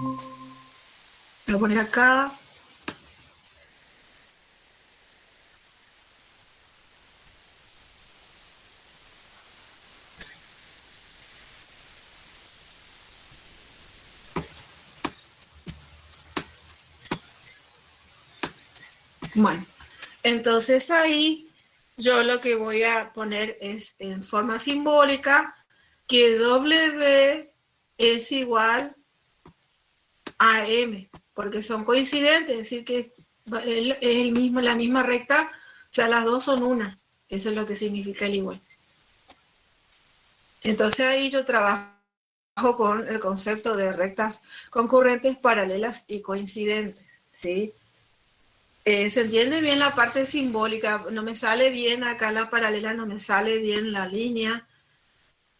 Voy a poner acá. Bueno, entonces ahí yo lo que voy a poner es en forma simbólica que W es igual a M, porque son coincidentes, es decir, que es el mismo, la misma recta, o sea, las dos son una. Eso es lo que significa el igual. Entonces ahí yo trabajo con el concepto de rectas concurrentes, paralelas y coincidentes, ¿sí? ¿Se entiende bien la parte simbólica? No me sale bien acá la paralela, no me sale bien la línea,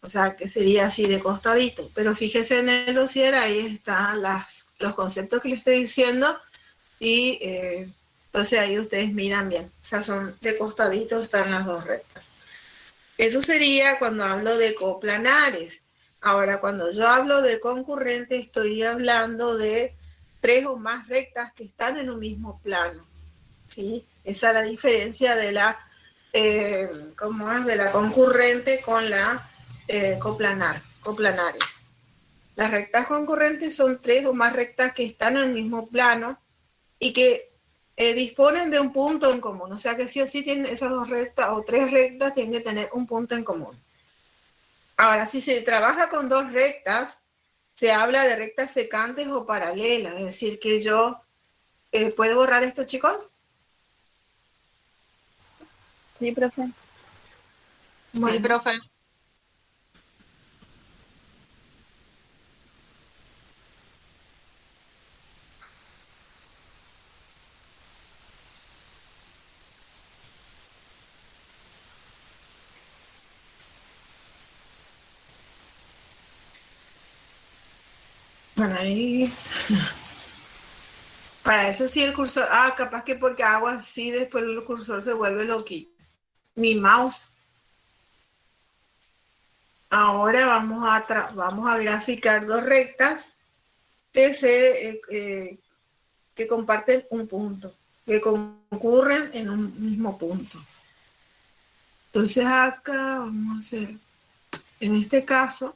o sea, que sería así de costadito. Pero fíjese en el dossier, ahí están los conceptos que le estoy diciendo y entonces ahí ustedes miran bien. O sea, son de costadito, están las dos rectas. Eso sería cuando hablo de coplanares. Ahora, cuando yo hablo de concurrente, estoy hablando de tres o más rectas que están en un mismo plano. ¿Sí? Esa es la diferencia de la, ¿cómo es? De la concurrente con la coplanares. Las rectas concurrentes son tres o más rectas que están en el mismo plano y que disponen de un punto en común. O sea que sí o sí tienen esas dos rectas o tres rectas, tienen que tener un punto en común. Ahora, si se trabaja con dos rectas, se habla de rectas secantes o paralelas. Es decir, que yo, ¿puedo borrar esto, chicos? Sí, profe. Bueno. Sí, profe. Bueno, ahí. Para eso sí el cursor. Ah, capaz que porque hago así, después el cursor se vuelve loquito. Mi mouse. Ahora vamos a graficar dos rectas que comparten un punto, que concurren en un mismo punto. Entonces acá vamos a hacer, en este caso,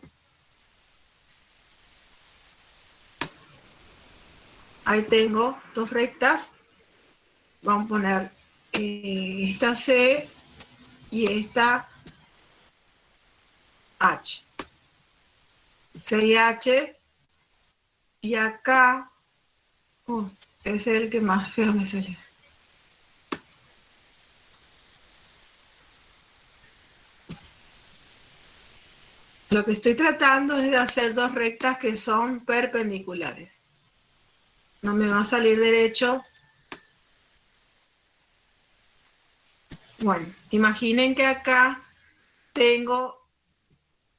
ahí tengo dos rectas. Vamos a poner esta C y esta H. C y H. Y acá, ese es el que más feo me salió. Lo que estoy tratando es de hacer dos rectas que son perpendiculares. No me va a salir derecho. Bueno, imaginen que acá tengo,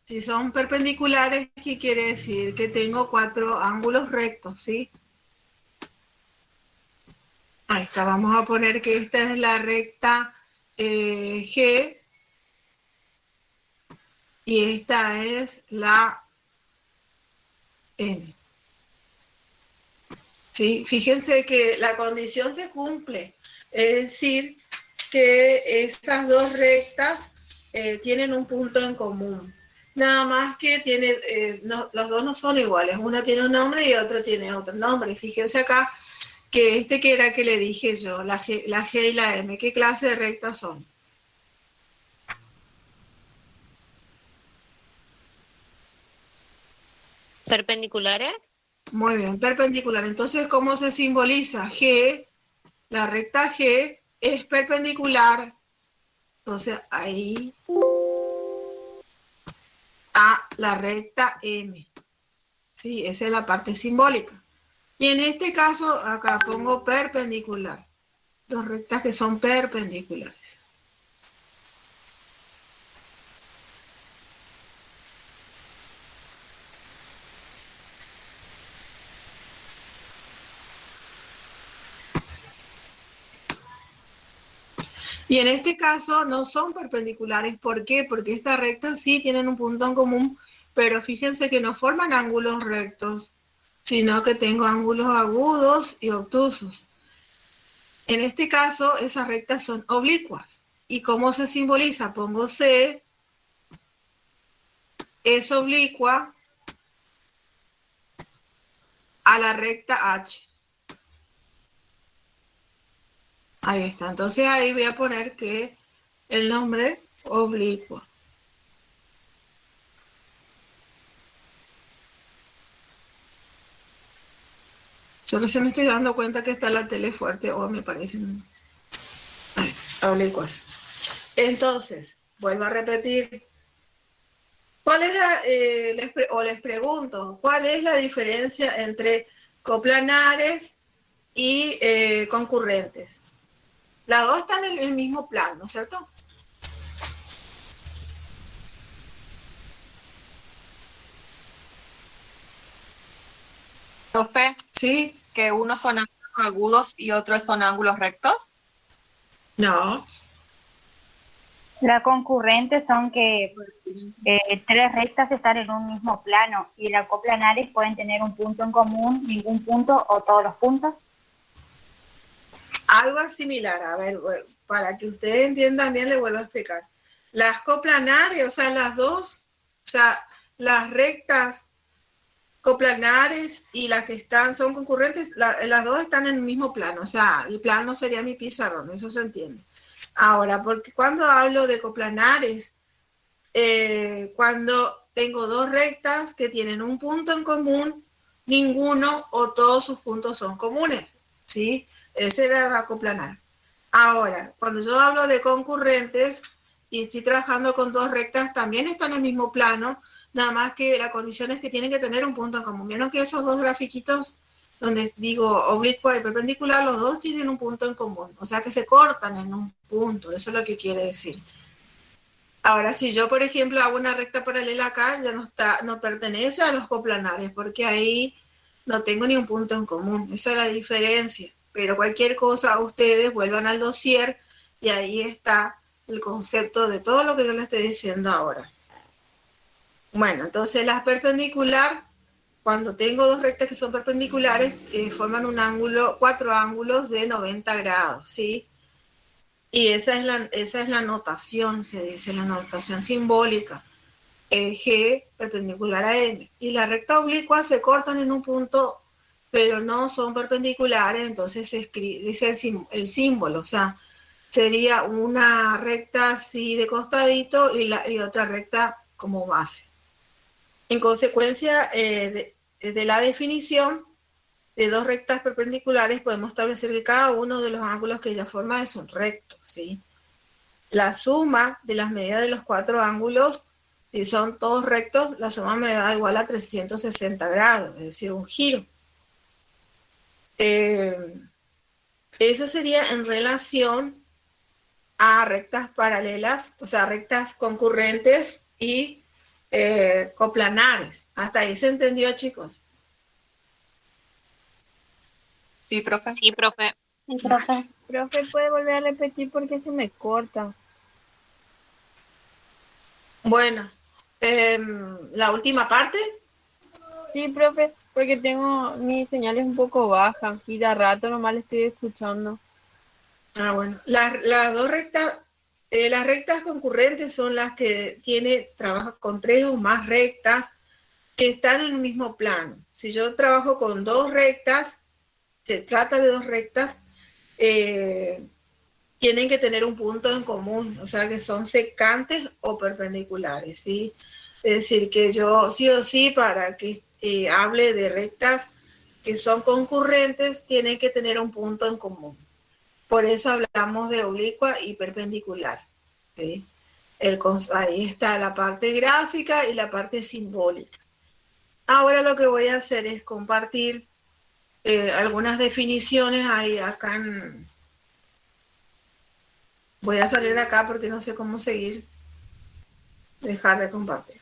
si son perpendiculares, ¿qué quiere decir? Que tengo cuatro ángulos rectos, ¿sí? Ahí está, vamos a poner que esta es la recta G y esta es la M. ¿Sí? Fíjense que la condición se cumple, es decir, que esas dos rectas tienen un punto en común. Nada más que los dos no son iguales, una tiene un nombre y otra tiene otro nombre. Fíjense acá que que era que le dije yo, la G y la M, ¿qué clase de rectas son? ¿Perpendiculares? Muy bien, perpendicular. Entonces, ¿cómo se simboliza? G, la recta G es perpendicular. Entonces, ahí a la recta M. Sí, esa es la parte simbólica. Y en este caso, acá pongo perpendicular. Dos rectas que son perpendiculares. Y en este caso no son perpendiculares. ¿Por qué? Porque estas rectas sí tienen un punto en común, pero fíjense que no forman ángulos rectos, sino que tengo ángulos agudos y obtusos. En este caso, esas rectas son oblicuas. ¿Y cómo se simboliza? Pongo C, es oblicua a la recta H. Ahí está. Entonces ahí voy a poner que el nombre oblicua. Yo recién me estoy dando cuenta que está la tele fuerte o me parecen oblicuas. Entonces, vuelvo a repetir. ¿Cuál era, les pregunto, cuál es la diferencia entre coplanares y concurrentes? Las dos están en el mismo plano, ¿no es cierto? Profe, Sí, que unos son ángulos agudos y otros son ángulos rectos. no. La concurrente son que tres rectas están en un mismo plano y las coplanares pueden tener un punto en común, ningún punto o todos los puntos. Algo similar, a ver, bueno, para que ustedes entiendan bien, les vuelvo a explicar. Las coplanares, o sea, las dos, o sea, las rectas coplanares y las que son concurrentes, las dos están en el mismo plano, o sea, el plano sería mi pizarrón, eso se entiende. Ahora, porque cuando hablo de coplanares, cuando tengo dos rectas que tienen un punto en común, ninguno o todos sus puntos son comunes, ¿sí? Ese era la coplanar. Ahora, cuando yo hablo de concurrentes y estoy trabajando con dos rectas, también están en el mismo plano, nada más que la condición es que tienen que tener un punto en común. Vieron que esos dos grafiquitos donde digo oblicua y perpendicular, los dos tienen un punto en común, o sea que se cortan en un punto, eso es lo que quiere decir. Ahora, si yo, por ejemplo, hago una recta paralela acá, ya no pertenece a los coplanares, porque ahí no tengo ni un punto en común. Esa es la diferencia. Pero cualquier cosa, ustedes vuelvan al dossier y ahí está el concepto de todo lo que yo les estoy diciendo ahora. Bueno, entonces las perpendicular, cuando tengo dos rectas que son perpendiculares, forman un ángulo, cuatro ángulos de 90 grados, ¿sí? Y esa es la notación, se dice, la notación simbólica. G perpendicular a M. Y la recta oblicua se cortan en un punto, pero no son perpendiculares, entonces se dice el símbolo, o sea, sería una recta así de costadito y otra recta como base. En consecuencia de la definición de dos rectas perpendiculares, podemos establecer que cada uno de los ángulos que ella forma es un recto, ¿sí? La suma de las medidas de los cuatro ángulos, si son todos rectos, la suma me da igual a 360 grados, es decir, un giro. Eso sería en relación a rectas paralelas, o sea, rectas concurrentes y coplanares. Hasta ahí se entendió, chicos. Sí, profe. Sí, profe. Sí, profe. Profe, ¿puede volver a repetir porque se me corta? Bueno, la última parte. Sí, profe, porque tengo mi señal es un poco baja y de rato nomás le estoy escuchando. Ah, bueno. Las dos rectas, las rectas concurrentes son las que trabaja con tres o más rectas que están en el mismo plano. Si yo trabajo con dos rectas, se trata de dos rectas, tienen que tener un punto en común, o sea que son secantes o perpendiculares, ¿sí? Es decir, que yo sí o sí para que hable de rectas que son concurrentes, tienen que tener un punto en común. Por eso hablamos de oblicua y perpendicular, ¿sí? Ahí está la parte gráfica y la parte simbólica. Ahora lo que voy a hacer es compartir algunas definiciones ahí acá Voy a salir de acá porque no sé cómo seguir. Dejar de compartir.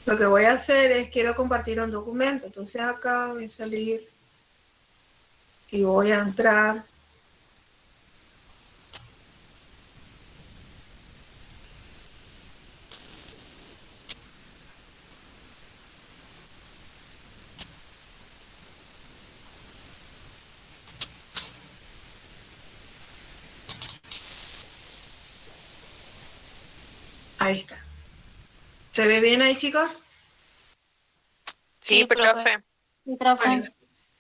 Lo que voy a hacer es, quiero compartir un documento. Entonces acá voy a salir y voy a entrar. Ahí está. ¿Se ve bien ahí, chicos? Sí, profe. Sí, profe. Bueno,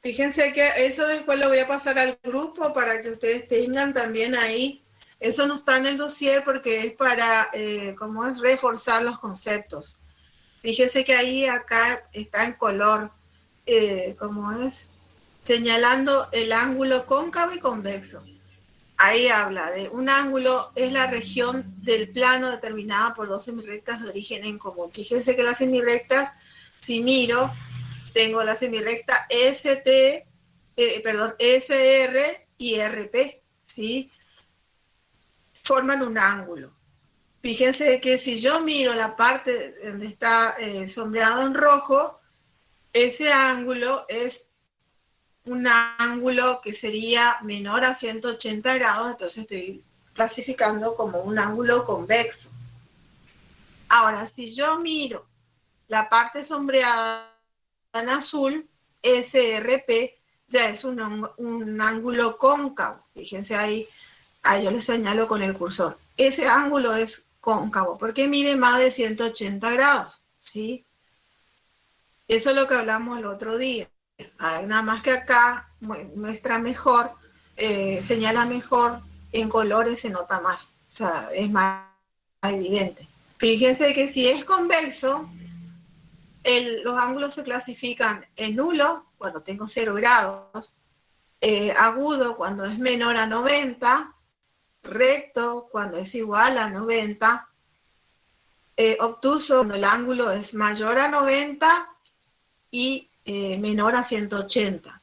fíjense que eso después lo voy a pasar al grupo para que ustedes tengan también ahí. Eso no está en el dossier porque es para, como es, reforzar los conceptos. Fíjense que ahí acá está en color, como es, señalando el ángulo cóncavo y convexo. Ahí habla de un ángulo, es la región del plano determinada por dos semirrectas de origen en común. Fíjense que las semirrectas, si miro, tengo la semirrecta SR y RP, ¿sí? Forman un ángulo. Fíjense que si yo miro la parte donde está sombreado en rojo, ese ángulo es un ángulo que sería menor a 180 grados, entonces estoy clasificando como un ángulo convexo. Ahora, si yo miro la parte sombreada en azul, SRP ya es un ángulo cóncavo. Fíjense ahí yo les señalo con el cursor. Ese ángulo es cóncavo porque mide más de 180 grados, ¿sí? Eso es lo que hablamos el otro día. Nada más que acá muestra mejor, señala mejor, en colores se nota más, o sea, es más evidente. Fíjense que si es convexo, los ángulos se clasifican en nulo, cuando tengo 0 grados, agudo cuando es menor a 90, recto cuando es igual a 90, obtuso cuando el ángulo es mayor a 90 y menor a 180.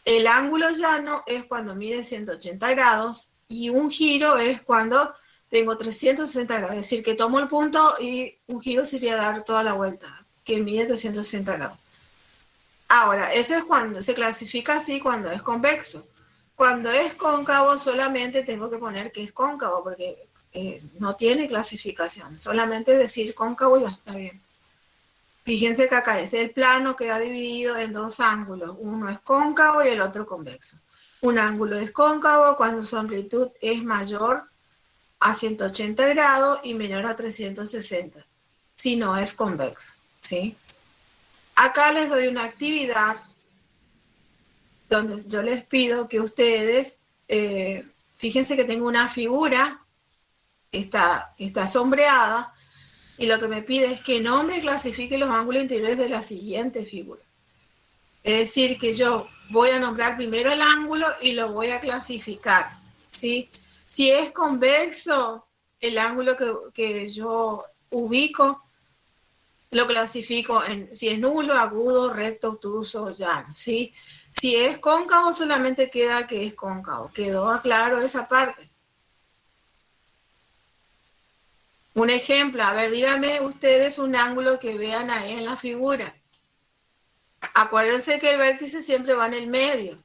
El ángulo llano es cuando mide 180 grados y un giro es cuando tengo 360 grados, es decir, que tomo el punto y un giro sería dar toda la vuelta, que mide 360 grados. Ahora, eso es cuando se clasifica así cuando es convexo. Cuando es cóncavo solamente tengo que poner que es cóncavo porque no tiene clasificación, solamente decir cóncavo ya está bien. Fíjense que acá es el plano que ha dividido en dos ángulos, uno es cóncavo y el otro convexo. Un ángulo es cóncavo cuando su amplitud es mayor a 180 grados y menor a 360, si no es convexo, ¿sí? Acá les doy una actividad donde yo les pido que ustedes, fíjense que tengo una figura, está sombreada, y lo que me pide es que nombre y clasifique los ángulos interiores de la siguiente figura. Es decir, que yo voy a nombrar primero el ángulo y lo voy a clasificar, ¿sí? Si es convexo, el ángulo que yo ubico, lo clasifico en si es nulo, agudo, recto, obtuso, llano, ¿sí? Si es cóncavo, solamente queda que es cóncavo. ¿Quedó claro esa parte? Un ejemplo, a ver, díganme ustedes un ángulo que vean ahí en la figura. Acuérdense que el vértice siempre va en el medio.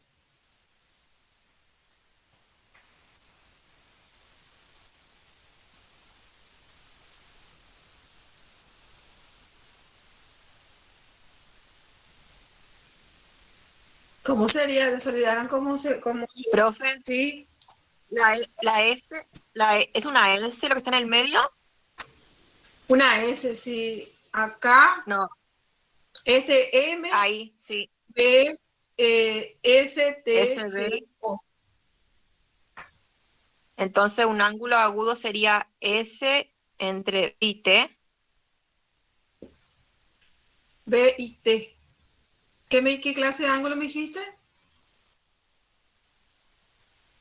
¿Cómo sería? ¿Se olvidaron cómo se...? Profe, ¿Sí? ¿Es una S lo que está en el medio? Una S, sí. Acá, No, M, ahí, sí. B, S, T, SB. G, O. Entonces un ángulo agudo sería S entre B y T. B y T. ¿Qué clase de ángulo me dijiste?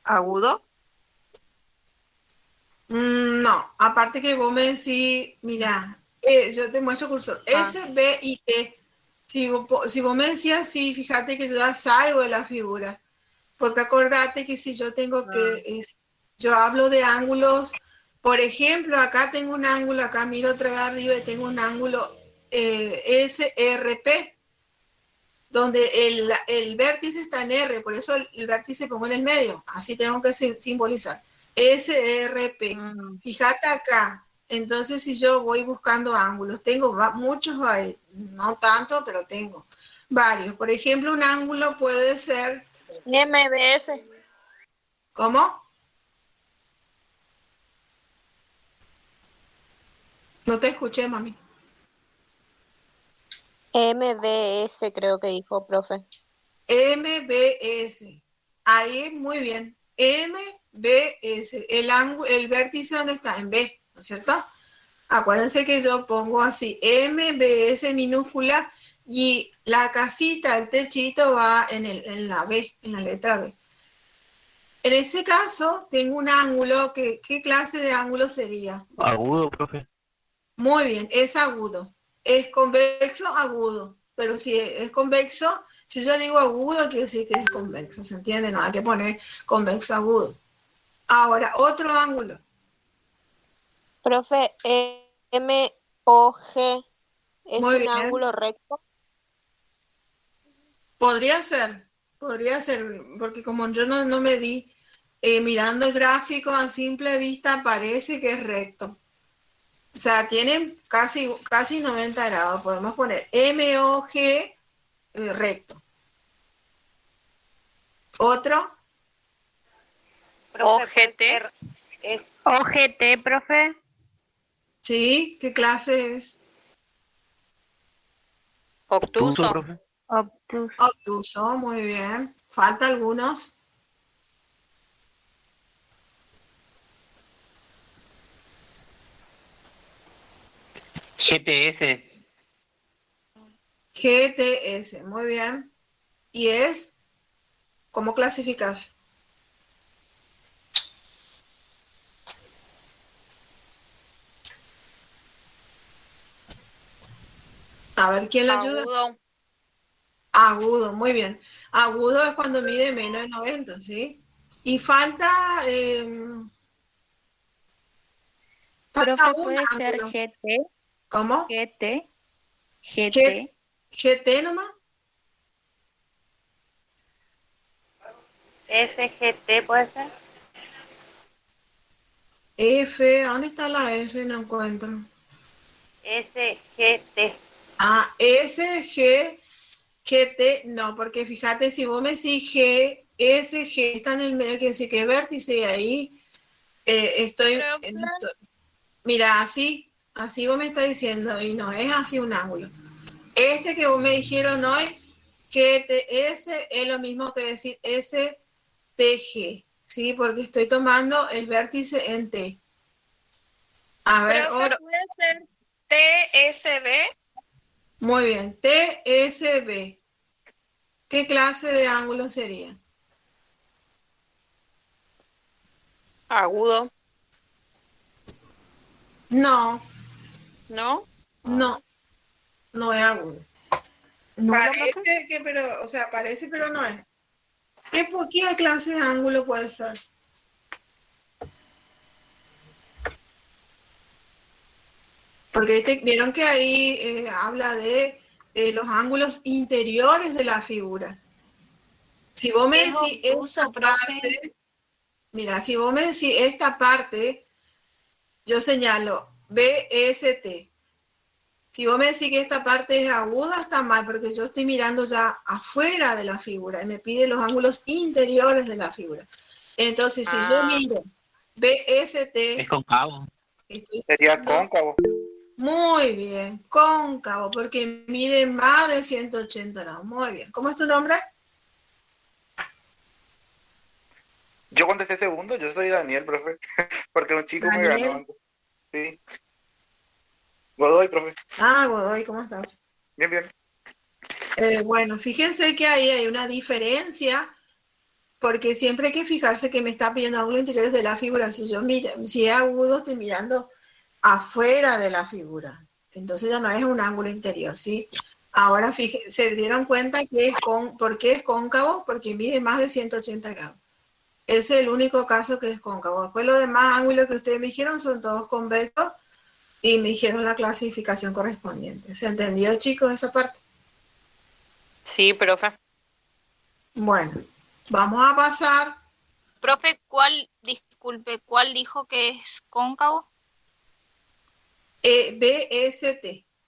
¿Agudo? No, aparte que vos me decís, mira, yo te muestro cursor, S, B y T. Si vos me decías sí, fíjate que yo ya salgo de la figura, porque acordate que si yo tengo yo hablo de ángulos, por ejemplo, acá tengo un ángulo, acá miro otra vez arriba y tengo un ángulo SRP, donde el vértice está en R, por eso el vértice pongo en el medio, así tengo que simbolizar. SRP. Fíjate acá. Entonces, si yo voy buscando ángulos, tengo muchos, no tanto, pero tengo varios. Por ejemplo, un ángulo puede ser... MBS. ¿Cómo? No te escuché, mami. MBS creo que dijo, profe. MBS. Ahí, muy bien. MBS. El vértice donde está en B, ¿no es cierto? Acuérdense que yo pongo así, MBS minúscula y la casita, el techito va en la B, en la letra B. En ese caso, tengo un ángulo, ¿qué clase de ángulo sería? Agudo, profe. Muy bien, es agudo. Es convexo, agudo. Pero si es convexo, si yo digo agudo, quiere decir que es convexo, ¿se entiende? No hay que poner convexo agudo. Ahora, otro ángulo. Profe, MOG es Muy un bien. ángulo recto. Podría ser, porque como yo no me di, mirando el gráfico a simple vista parece que es recto. O sea, tienen casi 90 grados. Podemos poner MOG recto. Otro, OGT. OGT, profe. ¿sí? ¿Qué clase es? Obtuso, Obtuso. profe. Obtuso. Obtuso, muy bien. Falta algunos. GTS. GTS, muy bien. ¿Y es? ¿Cómo clasificas? A ver, ¿quién le ayuda? Agudo. Agudo, muy bien. Agudo es cuando mide menos de 90, ¿sí? Y falta Profe, un puede ser ángulo. GT, ¿Cómo? GT, G- GT. GT nomás. SGT puede ser. F, ¿dónde está la F? No encuentro. SGT. Ah, S, G, GT, no, porque fíjate, si vos me decís G, S, G está en el medio, quiere decir que es vértice y ahí estoy, mira, así vos me estás diciendo, y no, es así un ángulo. Este que vos me dijeron hoy, GTS, es lo mismo que decir STG, ¿sí? Porque estoy tomando el vértice en T. A ver, Profe, puede ser TSB. muy bien, TSB. ¿Qué clase de ángulo sería? Agudo. No, ¿No? no, no es agudo. ¿Nulo, profe? Parece que, pero, o sea, parece, pero no es. ¿Qué clase de ángulo puede ser? Porque vieron que ahí habla de los ángulos interiores de la figura. Si vos me Es decís obtuso, esta profe. parte, mira, si vos me decís esta parte, yo señalo BST. Si vos me decís que esta parte es aguda, está mal, porque yo estoy mirando ya afuera de la figura y me pide los ángulos interiores de la figura. Entonces, si yo miro BST, Es concavo. estoy Sería diciendo, cóncavo. muy bien, cóncavo, porque mide más de 180 grados. Muy bien. ¿Cómo es tu nombre? Yo contesté segundo, yo soy Daniel, profe, porque un chico me Daniel. ganó antes. Sí. Godoy, profe. Ah, Godoy, ¿cómo estás? Bien, bien. Bueno, fíjense que ahí hay una diferencia, porque siempre hay que fijarse que me está pidiendo ángulos interiores de la figura. Si yo miro, si es agudo, estoy mirando afuera de la figura. Entonces ya no es un ángulo interior, ¿sí? Ahora se dieron cuenta que ¿por qué es cóncavo? Porque mide más de 180 grados. Ese es el único caso que es cóncavo. Después los demás ángulos que ustedes me dijeron son todos convexos y me dijeron la clasificación correspondiente. ¿Se entendió, chicos, esa parte? Sí, profe. Bueno, vamos a pasar. Profe, disculpe, ¿cuál dijo que es cóncavo?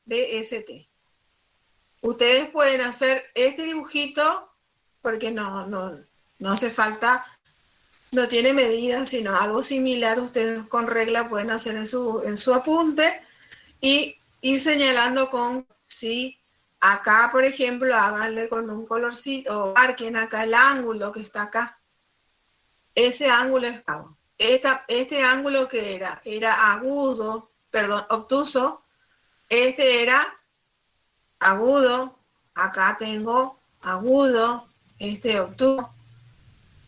BST. Ustedes pueden hacer este dibujito porque no hace falta, no tiene medida, sino algo similar. Ustedes con regla pueden hacer en su apunte y ir señalando con, ¿sí? Acá, por ejemplo, háganle con un colorcito, o marquen acá el ángulo que está acá. Ese ángulo es cabo. Este ángulo que era agudo, perdón, obtuso. Este era agudo. Acá tengo agudo, obtuso.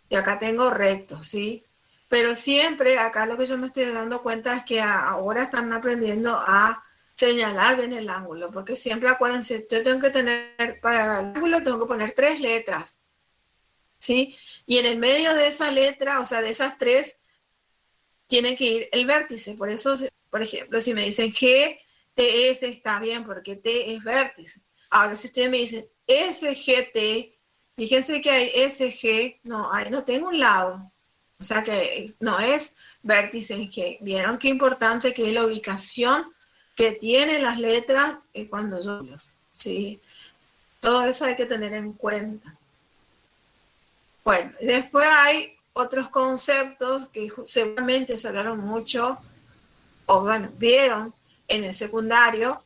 Y acá tengo recto, ¿sí? Pero siempre, acá lo que yo me estoy dando cuenta es que ahora están aprendiendo a señalar bien el ángulo, porque siempre acuérdense, yo tengo que tener, para el ángulo tengo que poner 3 letras, ¿sí? Y en el medio de esa letra, o sea, de esas 3, tiene que ir el vértice. Por eso, por ejemplo, si me dicen G, TS está bien, porque T es vértice. Ahora, si ustedes me dicen SGT, fíjense que hay SG, no, ahí no tengo un lado. O sea que no es vértice en G. ¿Vieron qué importante que es la ubicación que tienen las letras cuando yo, ¿sí? Todo eso hay que tener en cuenta. Bueno, después hay otros conceptos que seguramente se hablaron mucho, o bueno, vieron en el secundario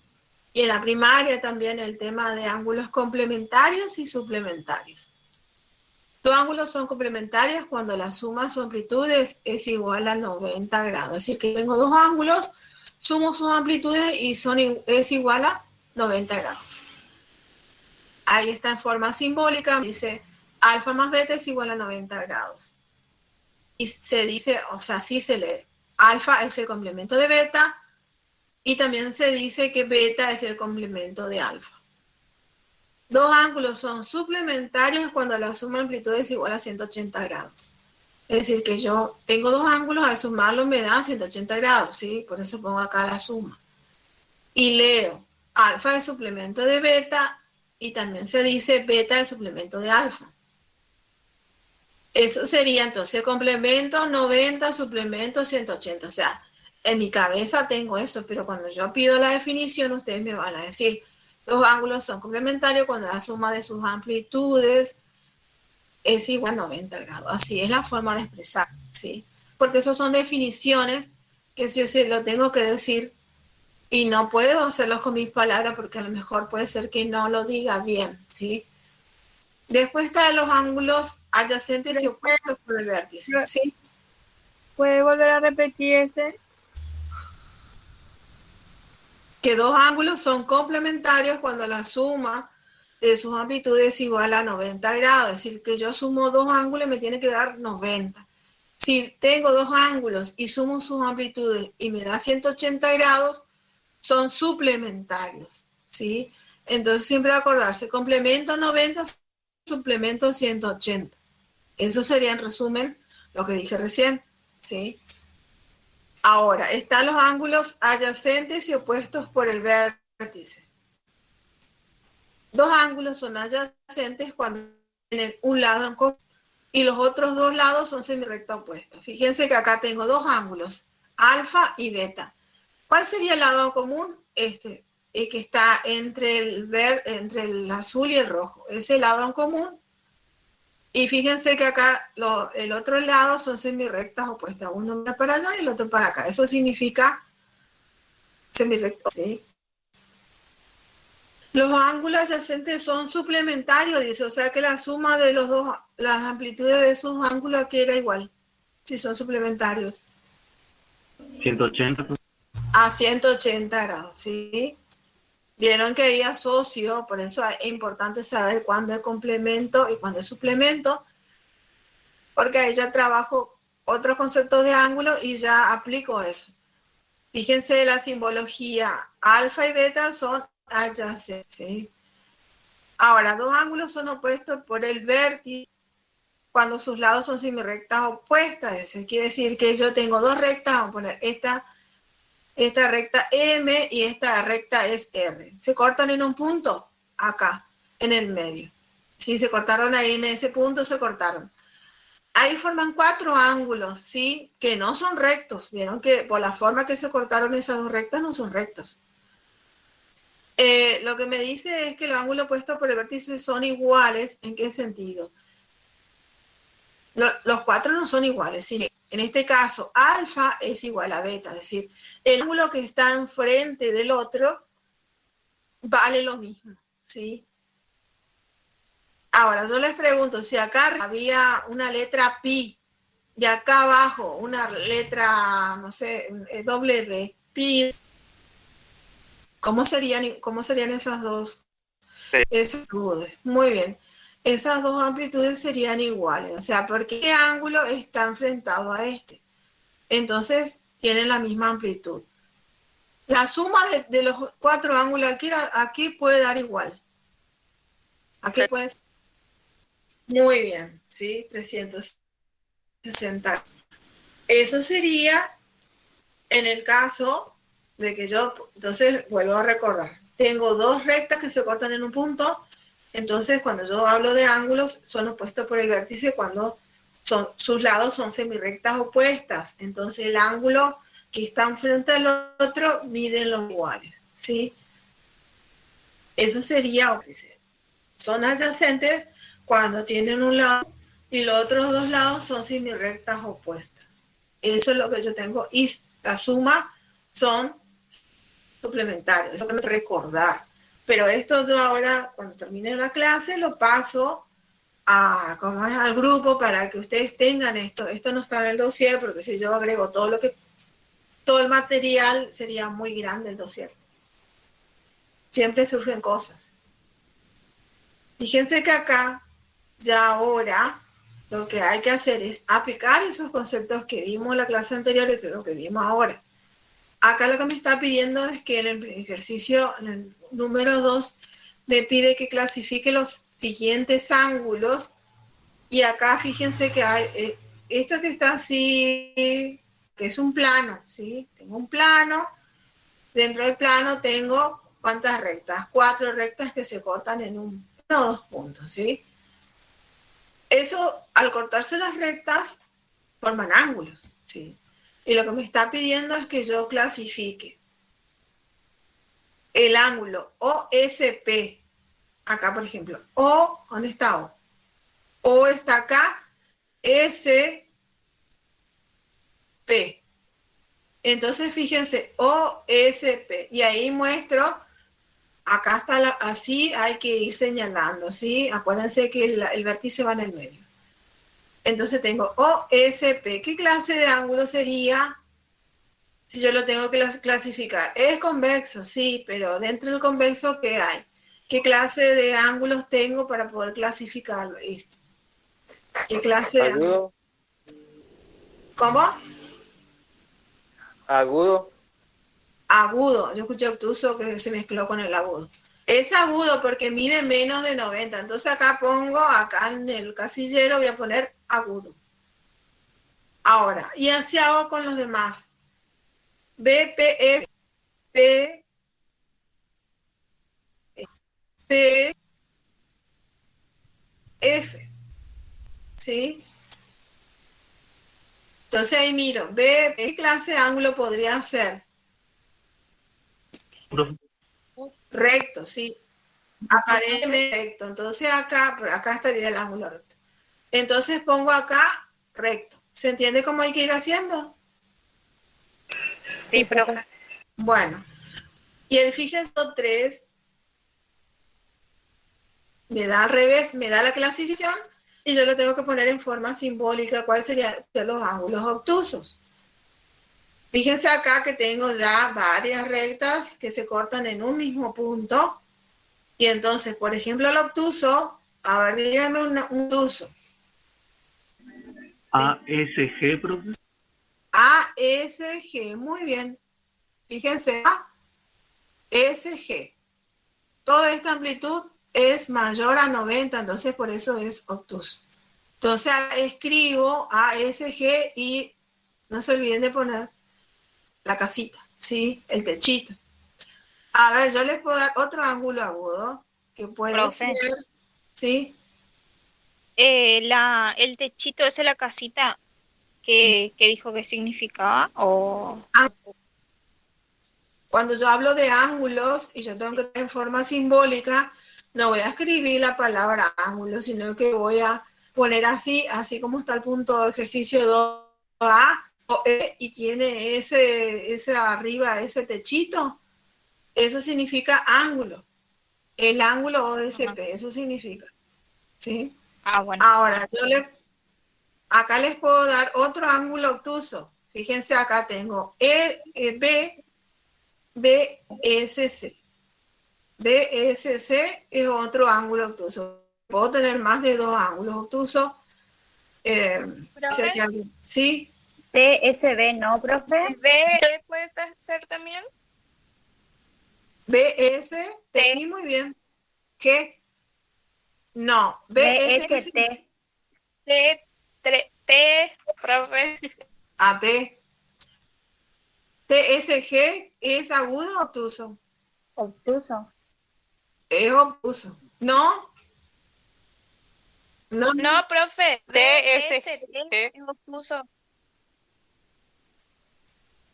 y en la primaria también el tema de ángulos complementarios y suplementarios. Dos ángulos son complementarios cuando la suma de sus amplitudes es igual a 90 grados. Es decir, que tengo dos ángulos, sumo sus amplitudes y es igual a 90 grados. Ahí está en forma simbólica, dice alfa más beta es igual a 90 grados. Y se dice, o sea, sí se lee, alfa es el complemento de beta y también se dice que beta es el complemento de alfa. Dos ángulos son suplementarios cuando la suma de amplitud es igual a 180 grados. Es decir, que yo tengo dos ángulos, al sumarlos me da 180 grados, ¿sí? Por eso pongo acá la suma. Y leo, alfa es suplemento de beta y también se dice beta es suplemento de alfa. Eso sería entonces complemento 90, suplemento 180. O sea, en mi cabeza tengo eso, pero cuando yo pido la definición, ustedes me van a decir, los ángulos son complementarios cuando la suma de sus amplitudes es igual a 90 grados. Así es la forma de expresar, ¿sí? Porque esas son definiciones que sí o sí lo tengo que decir y no puedo hacerlos con mis palabras porque a lo mejor puede ser que no lo diga bien, ¿sí? Después están los ángulos adyacentes y opuestos por el vértice, ¿sí? ¿Puede volver a repetir ese? Que dos ángulos son complementarios cuando la suma de sus amplitudes es igual a 90 grados. Es decir, que yo sumo dos ángulos y me tiene que dar 90. Si tengo dos ángulos y sumo sus amplitudes y me da 180 grados, son suplementarios, ¿sí? Entonces siempre acordarse, complemento 90, suplemento 180. Eso sería en resumen lo que dije recién, ¿sí? Ahora, están los ángulos adyacentes y opuestos por el vértice. Dos ángulos son adyacentes cuando tienen un lado en común y los otros dos lados son semirrecta opuesta. Fíjense que acá tengo dos ángulos, alfa y beta. ¿Cuál sería el lado común? Este, el que está entre el azul y el rojo. Es el lado en común. Y fíjense que acá el otro lado son semirrectas opuestas. Uno para allá y el otro para acá. Eso significa semirrecto, ¿sí? Los ángulos adyacentes son suplementarios, dice. O sea que la suma de los dos, las amplitudes de esos ángulos aquí era igual. Si son suplementarios. 180. A 180 grados, ¿sí? Vieron que ahí asocio, por eso es importante saber cuándo es complemento y cuándo es suplemento, porque ahí ya trabajo otros conceptos de ángulo y ya aplico eso. Fíjense la simbología, alfa y beta son adyacentes, ¿sí? Ahora, dos ángulos son opuestos por el vértice cuando sus lados son semirrectas opuestas. Eso quiere decir que yo tengo dos rectas, vamos a poner esta recta M y esta recta es R. Se cortan en un punto, acá, en el medio. Si se cortaron ahí en ese punto, se cortaron. Ahí forman cuatro ángulos, ¿sí? Que no son rectos. Vieron que por la forma que se cortaron esas dos rectas no son rectos. Lo que me dice es que los ángulos opuestos por el vértice son iguales. ¿En qué sentido? Los cuatro no son iguales, ¿sí? En este caso, alfa es igual a beta, es decir, el ángulo que está enfrente del otro vale lo mismo, ¿sí? Ahora, yo les pregunto, si acá había una letra pi y acá abajo una letra, no sé, W, pi, ¿cómo serían esas dos amplitudes? Muy bien. Esas dos amplitudes serían iguales, o sea, porque este ángulo está enfrentado a este. Entonces, tienen la misma amplitud. La suma de los cuatro ángulos aquí puede dar igual. Aquí puede ser. Muy bien, ¿sí? 360. Eso sería en el caso de que yo, entonces vuelvo a recordar, tengo dos rectas que se cortan en un punto, entonces cuando yo hablo de ángulos son opuestos por el vértice cuando sus lados son semirrectas opuestas, entonces el ángulo que está enfrente al otro miden los iguales, ¿sí? Eso sería óptice. Son adyacentes cuando tienen un lado y los otros dos lados son semirrectas opuestas. Eso es lo que yo tengo y la suma son suplementarios, eso tengo que recordar. Pero esto yo ahora, cuando termine la clase, lo paso al grupo para que ustedes tengan esto. Esto no está en el dossier porque si yo agrego todo el material sería muy grande el dossier. Siempre surgen cosas. Fíjense que acá, ya ahora, lo que hay que hacer es aplicar esos conceptos que vimos en la clase anterior y lo que vimos ahora. Acá lo que me está pidiendo es que en el ejercicio, en el número 2, me pide que clasifique los siguientes ángulos. Y acá fíjense que hay esto que está así, que es un plano, ¿sí? Tengo un plano. Dentro del plano tengo, ¿cuántas rectas? 4 rectas que se cortan en uno o dos puntos, ¿sí? Eso, al cortarse las rectas, forman ángulos, ¿sí? Y lo que me está pidiendo es que yo clasifique el ángulo OSP. Acá, por ejemplo, ¿dónde está O? O está acá, SP. Entonces, fíjense, OSP. Y ahí muestro, acá está, así hay que ir señalando, ¿sí? Acuérdense que el vértice va en el medio. Entonces tengo OSP. ¿Qué clase de ángulo sería si yo lo tengo que clasificar? Es convexo, sí, pero dentro del convexo, ¿qué hay? ¿Qué clase de ángulos tengo para poder clasificarlo? ¿Qué clase de ángulo? ¿Cómo? Agudo. Agudo. Yo escuché obtuso que se mezcló con el agudo. Es agudo porque mide menos de 90. Entonces acá en el casillero voy a poner agudo. Ahora, y así hago con los demás. BPF, F, ¿sí? Entonces ahí miro, ¿qué clase de ángulo podría ser? Recto, sí. Aparentemente recto. Entonces acá estaría el ángulo recto. Entonces pongo acá recto. ¿Se entiende cómo hay que ir haciendo? Sí, profe. Bueno, y el fíjense 3 me da al revés, me da la clasificación y yo lo tengo que poner en forma simbólica. ¿Cuáles serían los ángulos obtusos? Fíjense acá que tengo ya varias rectas que se cortan en un mismo punto. Y entonces, por ejemplo, el obtuso, a ver, díganme un obtuso. ASG, profe. ASG, muy bien. Fíjense, ASG. Toda esta amplitud es mayor a 90, entonces por eso es obtuso. Entonces escribo ASG y no se olviden de poner la casita, ¿sí? El techito. A ver, yo les puedo dar otro ángulo agudo que puede Profe. ser, ¿sí? El techito ese, la casita que dijo que significaba, o Cuando yo hablo de ángulos y yo tengo que tener en forma simbólica, no voy a escribir la palabra ángulo, sino que voy a poner así como está el punto de ejercicio 2, A o E y tiene ese arriba, ese techito, eso significa ángulo. El ángulo OSP, eso significa. ¿Sí? Ah, bueno. Ahora, acá les puedo dar otro ángulo obtuso. Fíjense, acá tengo BSC. BSC es otro ángulo obtuso. Puedo tener más de 2 ángulos obtusos. ¿Profe? ¿Sí? TSB, ¿no, profe? ¿B puede ser también? BS, T. sí, muy bien. ¿Qué? No, BS, ¿qué significa? T, profe. AT. TSG es agudo o obtuso. Obtuso. Es obtuso. No, no, No, profe. BST TSG. es obtuso.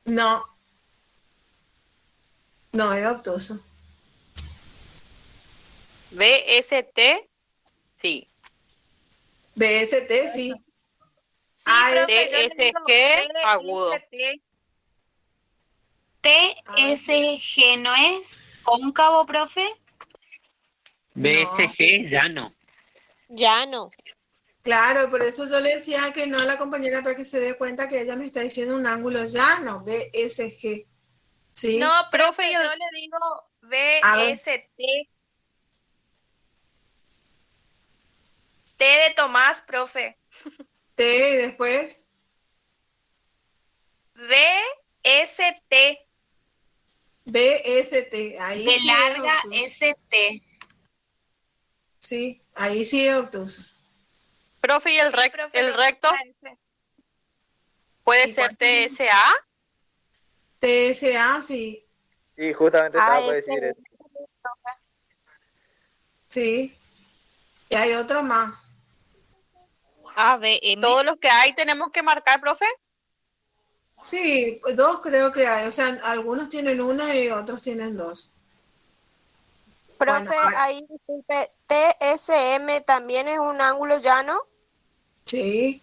no, no es obtuso. BST, sí. BST, sí. Sí, profe, yo le digo TSG, agudo. BST. TSG no es cóncavo, profe. BSG ya no. Ya no. Claro, por eso yo le decía que no a la compañera para que se dé cuenta que ella me está diciendo un ángulo llano, BSG. ¿Sí? No, profe, yo le digo A ver. BST. T de Tomás, profe. T y después BST. BST. Ahí De sí es larga obtuso. ST. Sí, ahí sí es obtuso. Profe, ¿y el recto? ¿Puede ¿Y ser cuál sería? TSA? TSA, sí. Sí, justamente estaba por decir eso. Sí. Y hay otro más. ABM. ¿Todos los que hay tenemos que marcar, profe? Sí, 2 creo que hay. O sea, algunos tienen 1 y otros tienen 2. Profe, Bueno, ahí disculpe, TSM también es un ángulo llano. sí.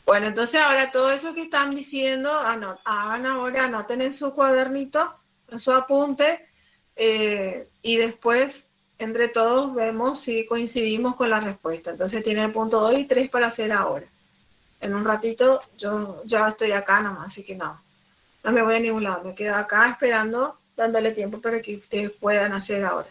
Bueno, entonces ahora todo eso que están diciendo, hagan ahora, anoten en su cuadernito, en su apunte, y después entre todos vemos si coincidimos con la respuesta. Entonces tienen el punto 2 y 3 para hacer ahora. En un ratito yo ya estoy acá nomás, así que no me voy a ningún lado, me quedo acá esperando, dándole tiempo para que ustedes puedan hacer ahora.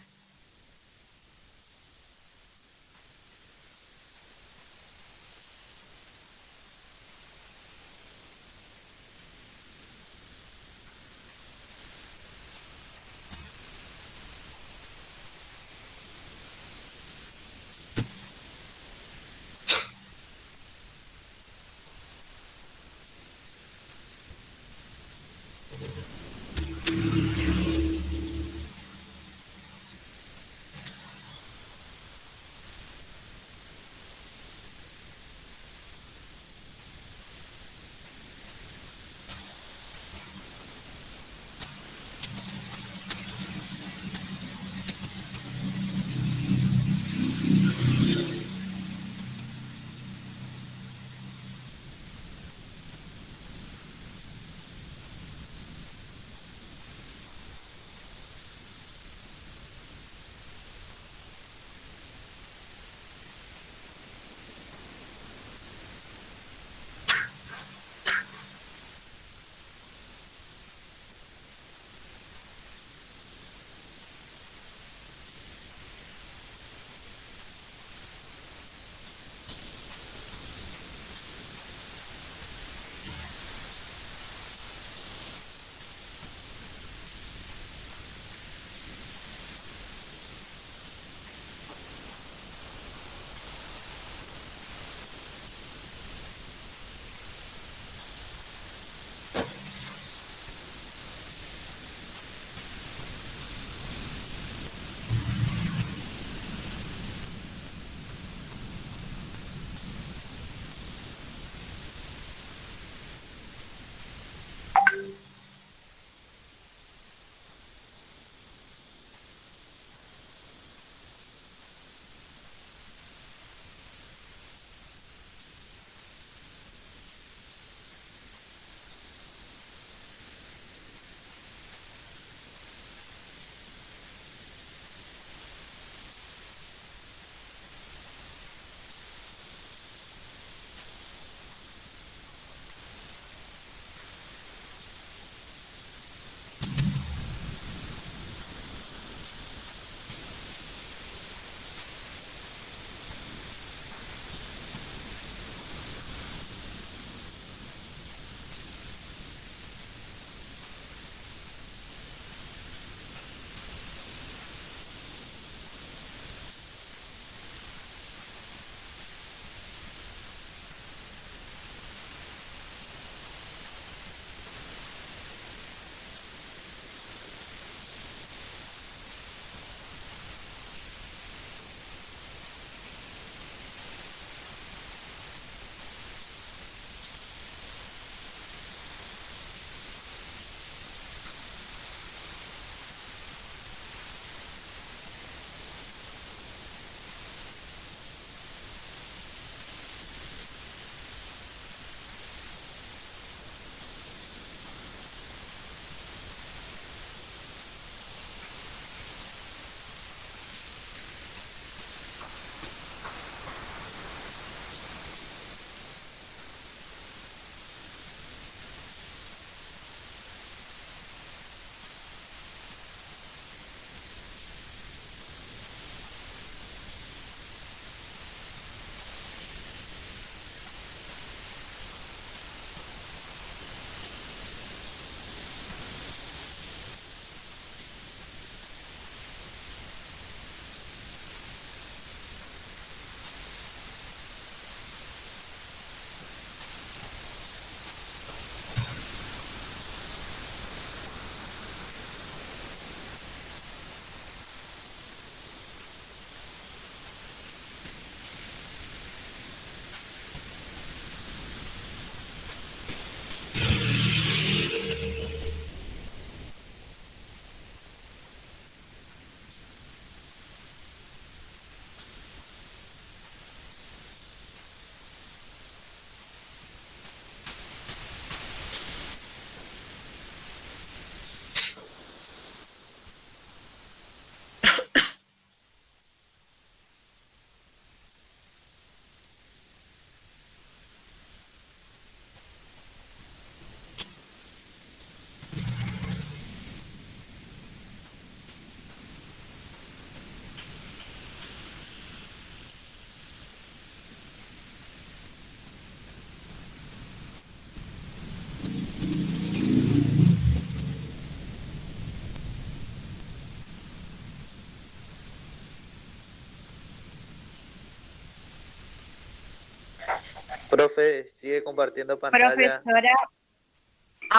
profe, sigue compartiendo pantalla. Profesora,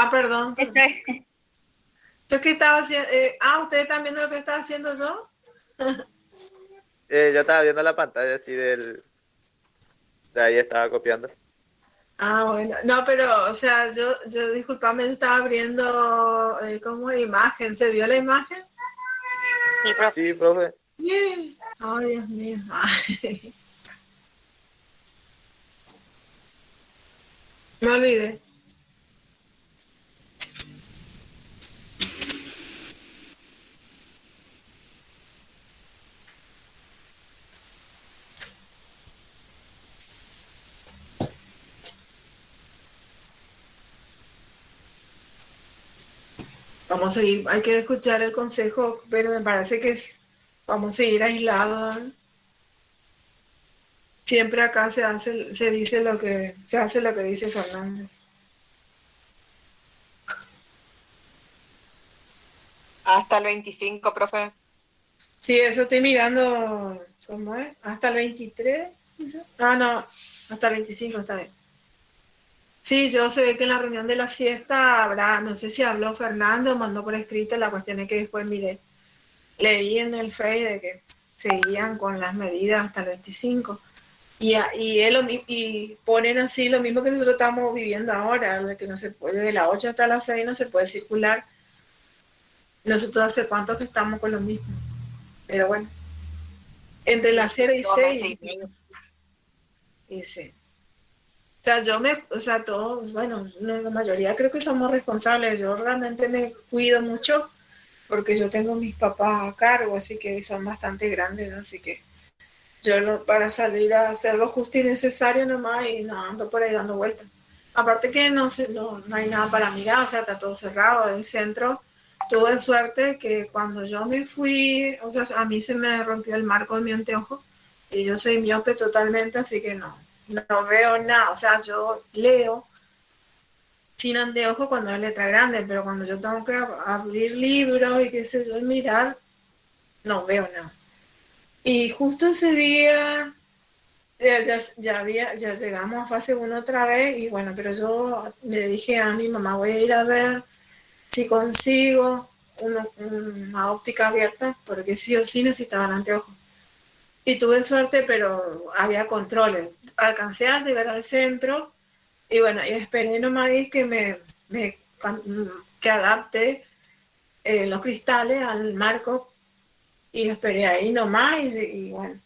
Perdón. estoy, Yo que estaba haciendo, ¿ustedes están viendo lo que estaba haciendo yo? Yo estaba viendo la pantalla así de ahí estaba copiando. Bueno, no, pero, o sea, yo disculpame, estaba abriendo, como imagen, ¿se vio la imagen? Sí, profe. Oh, Dios mío. Ay. Me olvidé. Vamos a seguir, hay que escuchar el consejo, pero me parece que vamos a seguir aislados. Siempre acá se dice se hace lo que dice Fernández. Hasta el 25, profe. Sí, eso estoy mirando, ¿cómo es? Hasta el 23. No, hasta el 25 está bien. Sí, yo se ve que en la reunión de la siesta habrá, no sé si habló Fernando, mandó por escrito, la cuestión es que después leí en el Face de que seguían con las medidas hasta el 25. Y ponen así lo mismo que nosotros estamos viviendo ahora, que no se puede, de las 8 hasta las 6 no se puede circular. Nosotros hace cuánto que estamos con lo mismo. Pero bueno, entre las 0 y 6. Y sí. O sea, todos, bueno, la mayoría creo que somos responsables. Yo realmente me cuido mucho porque yo tengo mis papás a cargo, así que son bastante grandes, así que yo para salir a hacer lo justo y necesario nomás y no ando por ahí dando vueltas. Aparte que no hay nada para mirar, o sea, está todo cerrado. El centro, tuve suerte que cuando yo me fui, o sea, a mí se me rompió el marco de mi anteojo y yo soy miope totalmente, así que no veo nada. O sea, yo leo sin anteojo cuando es letra grande, pero cuando yo tengo que abrir libros y qué sé yo, mirar, no veo nada. Y justo ese día ya llegamos a fase 1 otra vez y bueno, pero yo le dije a mi mamá, voy a ir a ver si consigo una óptica abierta, porque sí o sí necesitaban anteojos. Y tuve suerte, pero había controles. Alcancé a llegar al centro y bueno, y esperé nomás que que adapte los cristales al marco y esperé ahí nomás y bueno,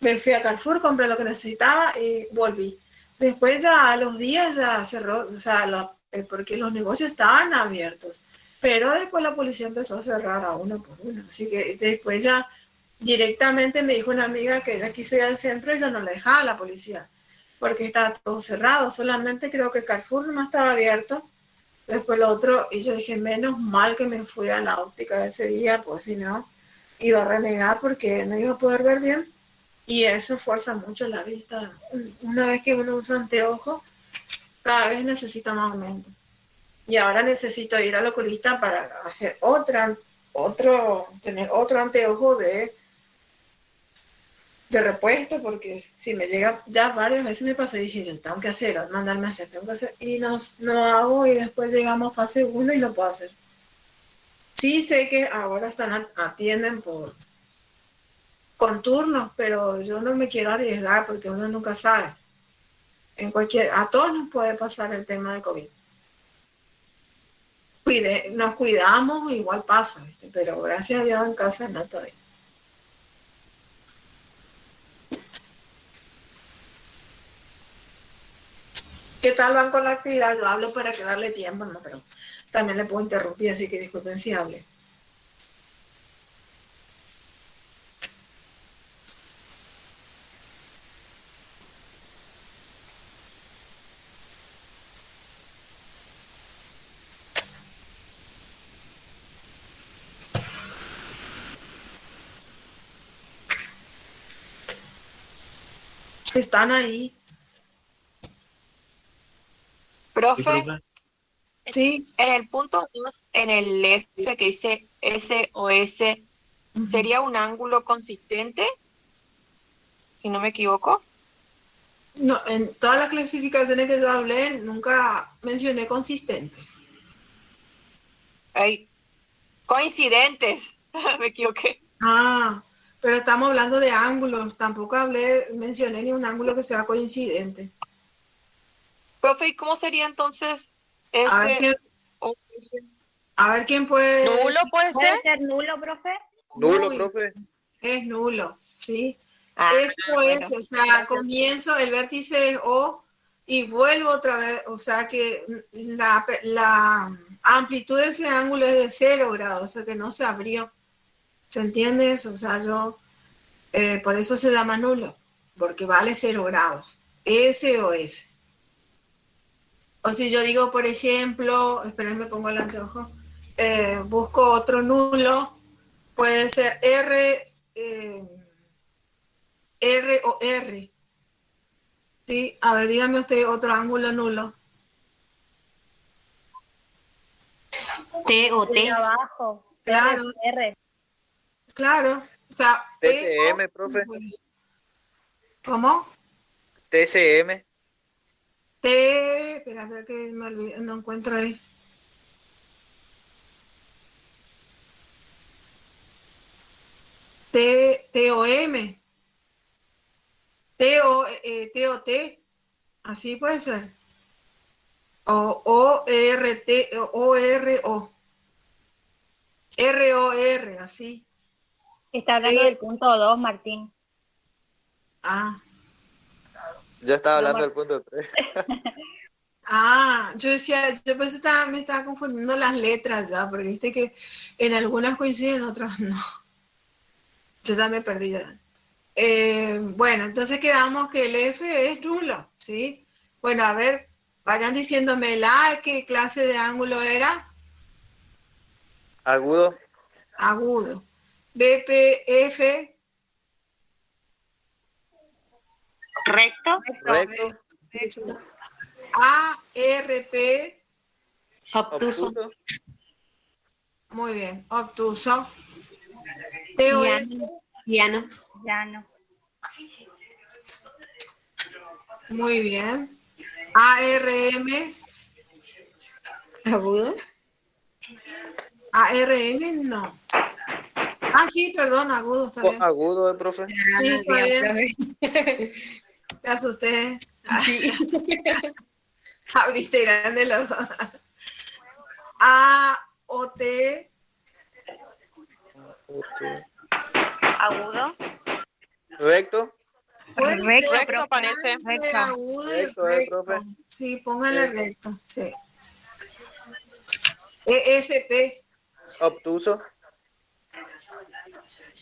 me fui a Carrefour, compré lo que necesitaba y volví. Después ya a los días ya cerró, o sea, porque los negocios estaban abiertos, pero después la policía empezó a cerrar a uno por uno, así que después ya directamente me dijo una amiga que ella quiso ir al centro y yo no le dejaba a la policía, porque estaba todo cerrado, solamente creo que Carrefour no estaba abierto, después lo otro, y yo dije, menos mal que me fui a la óptica de ese día, pues si no, iba a renegar porque no iba a poder ver bien, y eso fuerza mucho la vista. Una vez que uno usa anteojos, cada vez necesita más aumento. Y ahora necesito ir al oculista para hacer tener otro anteojo de repuesto, porque si me llega, ya varias veces me pasó y dije, yo tengo que hacer, mandarme a hacer, tengo que hacer, y no hago, y después llegamos a fase 1 y no puedo hacer. Sí sé que ahora atienden con turnos, pero yo no me quiero arriesgar porque uno nunca sabe. A todos nos puede pasar el tema del COVID. Nos cuidamos, igual pasa, ¿viste? Pero gracias a Dios en casa no todavía. ¿Qué tal van con la actividad? Yo hablo para que darle tiempo, ¿no? Pero también le puedo interrumpir, así que disculpen si hable. Están ahí. Profe, Sí. en el punto 2, en el F que dice SOS, ¿sería un ángulo consistente? Si no me equivoco. No, en todas las clasificaciones que yo hablé, nunca mencioné consistente. Ay, coincidentes. Me equivoqué. Ah, pero estamos hablando de ángulos. Tampoco mencioné ni un ángulo que sea coincidente. Profe, ¿y cómo sería entonces A ver ese quién, o ese? a ver quién puede. ¿Nulo puede ser? ¿Puede ser nulo, profe? Nulo, Muy, profe. es nulo, ¿sí? Ah, Eso es, bueno, o sea, gracias. comienzo, el vértice es O y vuelvo otra vez, o sea que la amplitud de ese ángulo es de 0 grados, o sea que no se abrió. ¿Se entiende eso? O sea, por eso se llama nulo, porque vale 0 grados, S o S. O si yo digo, por ejemplo, esperen, me pongo el anteojo, busco otro nulo, puede ser R o R. Sí, a ver, dígame usted otro ángulo nulo. T o El T. de abajo. Claro, R. claro. O sea, TCM, profe. ¿Cómo? TCM. Espera que me olvidé, no encuentro ahí. T o M. T o T. Así puede ser. O R T o R O. R O R, así. Está hablando del punto 2, Martín. Ah. Yo estaba No, hablando del punto 3. Yo decía, yo pues me estaba confundiendo las letras ya, porque viste que en algunas coinciden, en otras no. Yo ya me perdí ya. Bueno, entonces quedamos que el F es nulo, ¿sí? Bueno, a ver, vayan diciéndome qué clase de ángulo era. Agudo. Agudo. BPF, Recto. Recto. ARP, Obtuso. Obtuso. muy bien, obtuso. TOS, Llano. Llano. muy bien. ARM, Agudo. ARM no. Sí, perdón, agudo, está bien. Agudo, profe. Sí, está bien. Te asusté. Sí. Abriste grande los ojos. AOT, Agudo. Recto. Recto parece. agudo y Recto, recto. profe. Sí, póngale recto. Sí. ESP, Obtuso.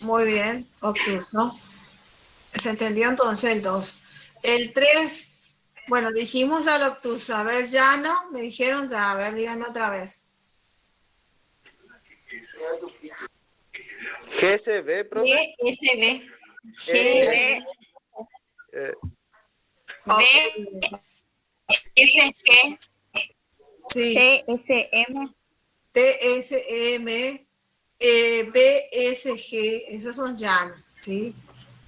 muy bien, obtuso. ¿Se entendió entonces el 2? El 3, bueno, dijimos al obtuso. A ver, ya no, me dijeron ya. A ver, díganme otra vez. GCB, profe. SB. Eh, SG. Sí. TSM. TSM, BSG, esos son llanos, ¿sí?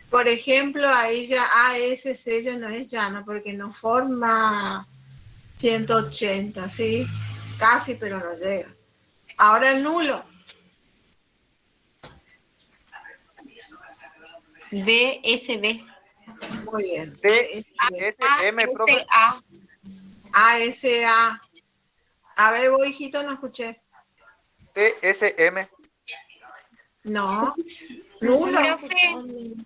Por ejemplo, ahí ya ASC ya no es llano porque no forma 180, ¿sí? Casi, pero no llega. Ahora el nulo. BSB. Muy bien. TSM, profe. ASA. A ver, vos, hijito, no escuché. TSM. No. Nulo. Profe, Nulo,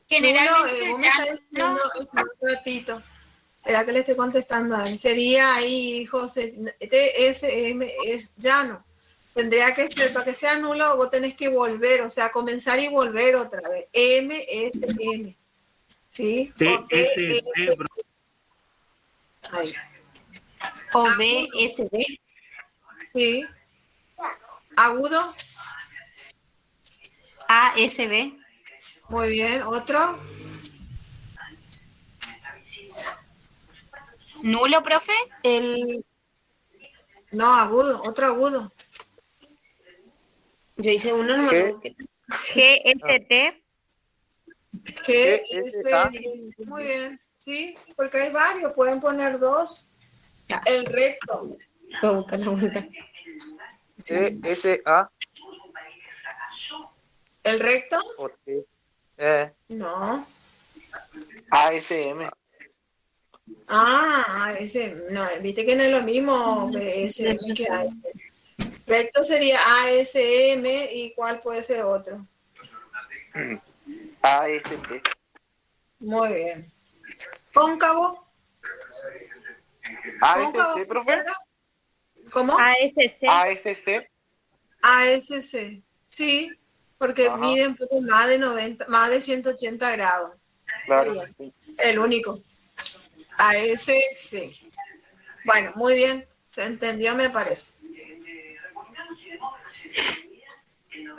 generalmente vos me estás diciendo un ratito. Espera que le estoy contestando a él. Sería ahí, José, TSM es llano. Tendría que ser, para que sea nulo, vos tenés que volver, o sea, comenzar y volver otra vez. MSM. ¿Sí? O TSM. Ahí. o BSB. Sí. Agudo. ASB. Muy bien. Otro. Nulo, profe. No, agudo. Otro agudo. Yo hice uno, no me acuerdo. GST. GST. Muy bien. ¿sí? Porque hay varios, pueden poner 2. Ya. El recto. Voy a buscar la vuelta. ESA ¿El recto? o T. No. ASM. Ese, no, viste que no es lo mismo BSM que ASM. Recto sería ASM y ¿cuál puede ser otro? AST. Muy bien. Cóncavo. ASC, profe. ¿Cómo? ASC. ASC. ASC. Sí, porque Ajá. mide un poco más de 90, más de 180 grados. Claro. Sí. El único. ASC. Bueno, muy bien. Se entendió, me parece.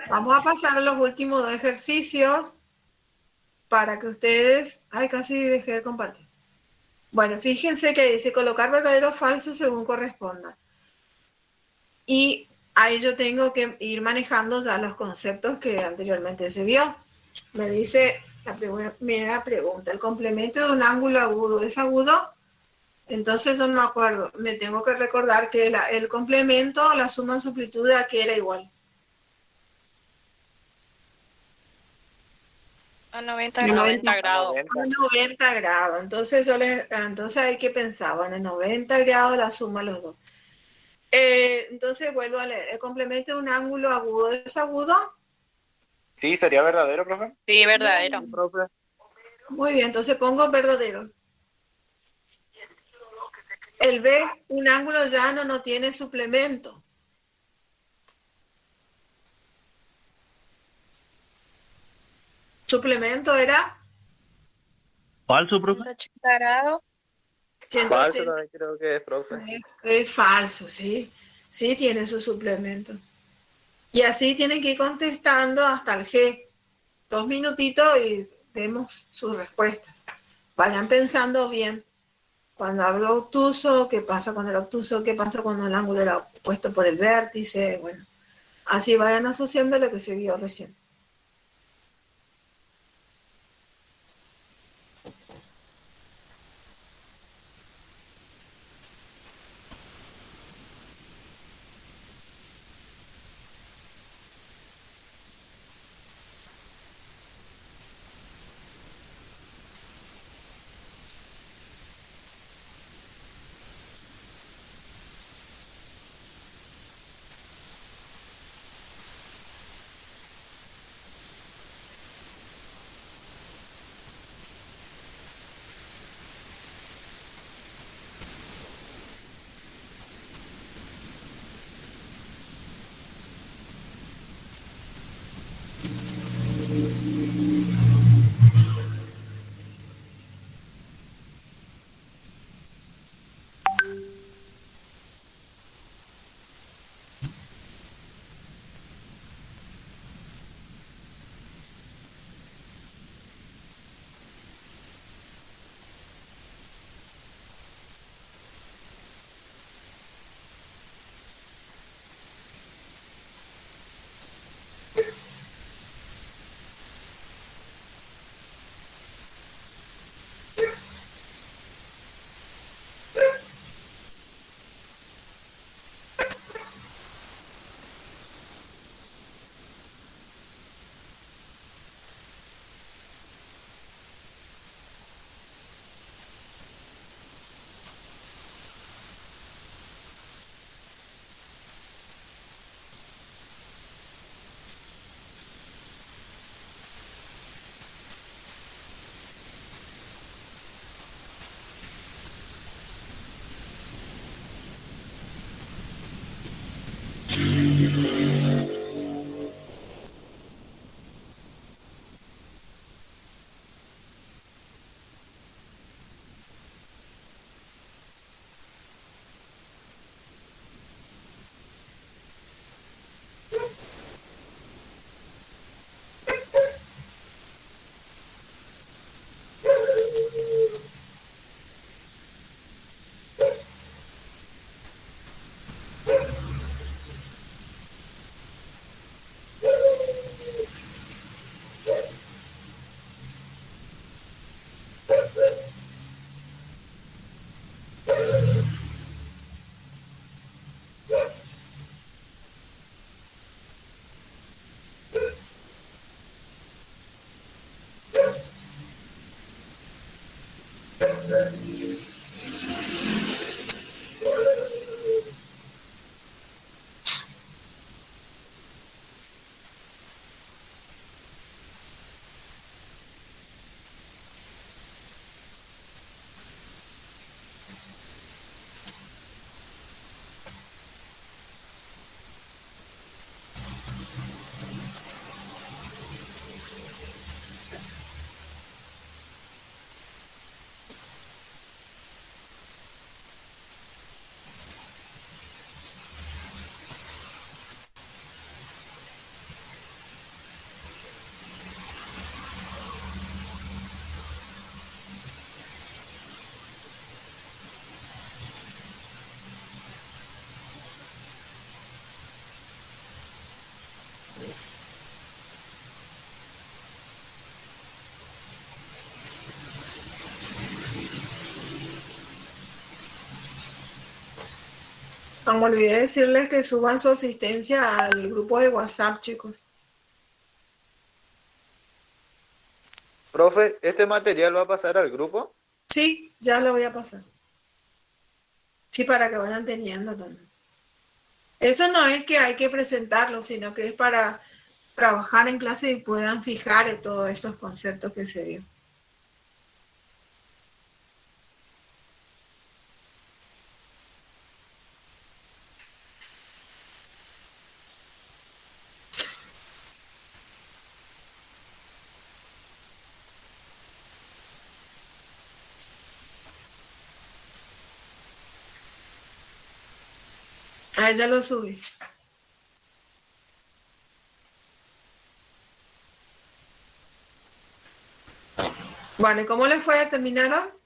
Vamos a pasar a los últimos 2 ejercicios para que ustedes... Ay, casi dejé de compartir. Bueno, fíjense que dice colocar verdadero o falso según corresponda. Y ahí yo tengo que ir manejando ya los conceptos que anteriormente se vio. Me dice la primera pregunta, ¿el complemento de un ángulo agudo es agudo? Entonces yo no me acuerdo, me tengo que recordar que el complemento, la suma en su amplitud de aquí era igual. A 90 grados. 90 grados. Entonces hay que pensar, bueno, en 90 grados la suma los dos. Entonces vuelvo a leer. ¿El complemento de un ángulo agudo es agudo? Sí, sería verdadero, profe. Sí, verdadero. Profe. Muy bien, entonces pongo verdadero. El B, un ángulo llano no tiene suplemento. ¿Suplemento era? Falso, profe. 180 grados. Falso 180. también creo que es, profe. Es falso, sí. Sí tiene su suplemento. Y así tienen que ir contestando hasta el G. 2 minutitos y vemos sus respuestas. Vayan pensando bien. Cuando hablo obtuso, ¿qué pasa con el obtuso? ¿Qué pasa cuando el ángulo era puesto por el vértice? Bueno, así vayan asociando lo que se vio recién. No me olvidé decirles que suban su asistencia al grupo de WhatsApp, chicos. Profe, ¿este material va a pasar al grupo? Sí, ya lo voy a pasar. Sí, para que vayan teniendo también. Eso no es que hay que presentarlo, sino que es para trabajar en clase y puedan fijar en todos estos conceptos que se dio. A ella lo subí. Vale, ¿cómo les fue? ¿Terminaron?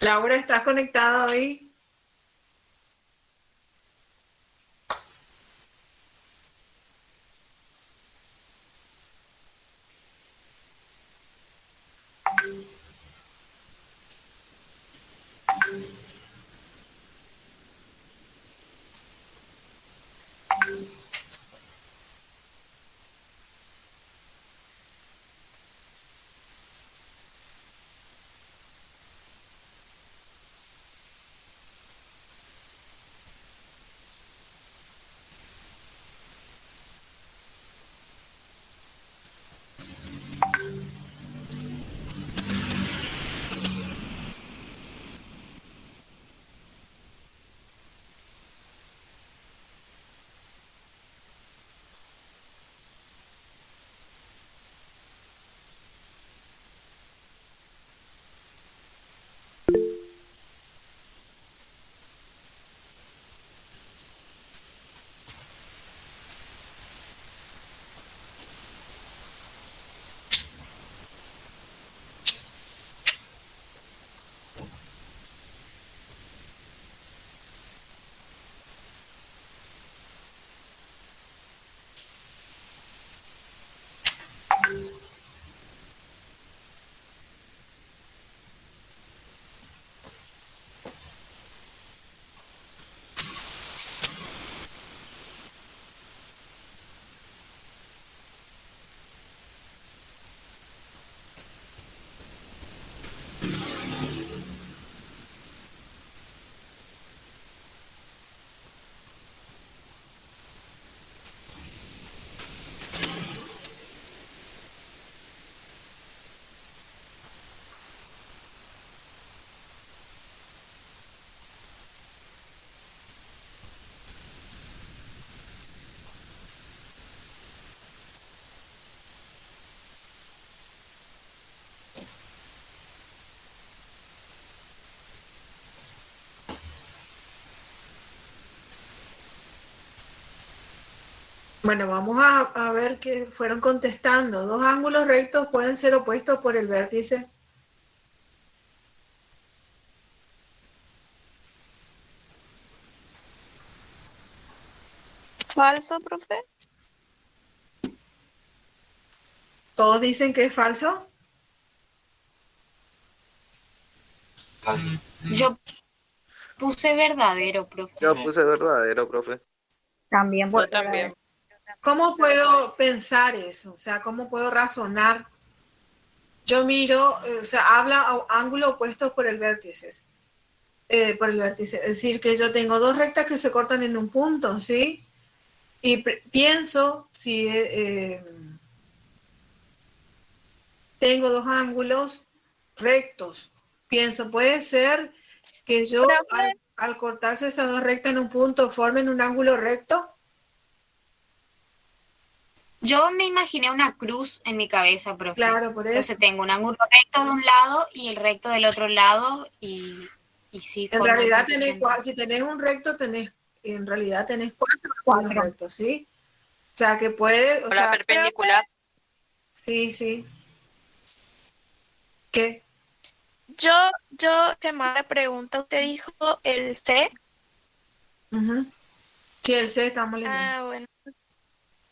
Laura, ¿estás conectada hoy? Bueno, vamos a ver qué fueron contestando. Dos ángulos rectos pueden ser opuestos por el vértice. Falso, profe. ¿Todos dicen que es falso? Yo puse verdadero, profe. Yo puse verdadero, profe. También Yo también. ¿Cómo puedo pensar eso? O sea, ¿cómo puedo razonar? Yo miro, o sea, habla a ángulo opuesto por el vértice. Por el vértice. Es decir, que yo tengo dos rectas que se cortan en un punto, ¿sí? Y pienso si tengo dos ángulos rectos. Pienso, puede ser que yo al cortarse esas dos rectas en un punto formen un ángulo recto. Yo me imaginé una cruz en mi cabeza, profe. Claro, por eso. Entonces tengo un ángulo recto de un lado y el recto del otro lado y sí. En forma realidad, ese triángulo. si tenés un recto, en realidad tenés cuatro ángulos rectos, ¿sí? O sea, que puede... O La sea, perpendicular. sí. ¿Qué? Yo te mando la pregunta, usted dijo el C. Ujú. Sí, el C estamos leyendo. Ah, bueno.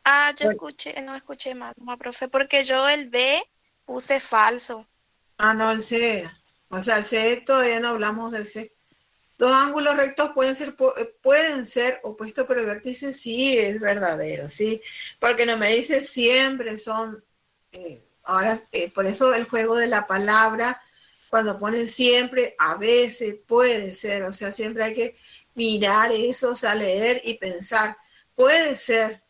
Ah, yo Bueno. no escuché mal, no, profe, porque yo el B puse falso. Ah, no, el C era. O sea, el C todavía no hablamos del C. Dos ángulos rectos pueden ser opuestos por el vértice, sí, es verdadero, sí. Porque no me dice siempre son... ahora, por eso el juego de la palabra, cuando ponen siempre, a veces, puede ser, o sea, siempre hay que mirar eso, o sea, leer y pensar. Puede ser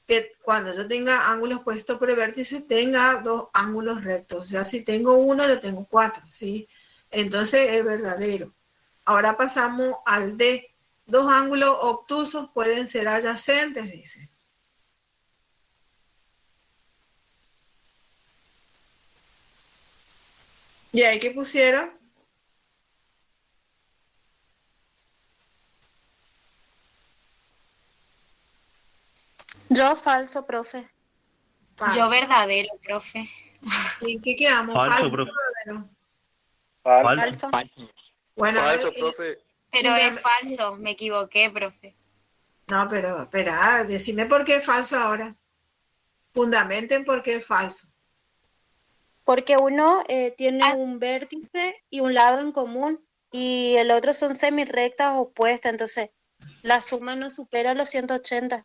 que cuando yo tenga ángulos puestos por el vértice, tenga dos ángulos rectos. O sea, si tengo uno, yo tengo cuatro, ¿sí? Entonces es verdadero. Ahora pasamos al D. Dos ángulos obtusos pueden ser adyacentes, dice. ¿Y ahí qué pusieron? Yo falso, profe. Falso. Yo verdadero, profe. ¿En qué quedamos? Falso, ¿Falso profe. o verdadero? Falso. Falso. Bueno, Falso, profe. Pero es falso, me equivoqué, profe. no, pero espera, decime por qué es falso ahora. Fundamenten por qué es falso. Porque uno tiene un vértice y un lado en común y el otro son semirrectas opuestas, entonces la suma no supera los 180.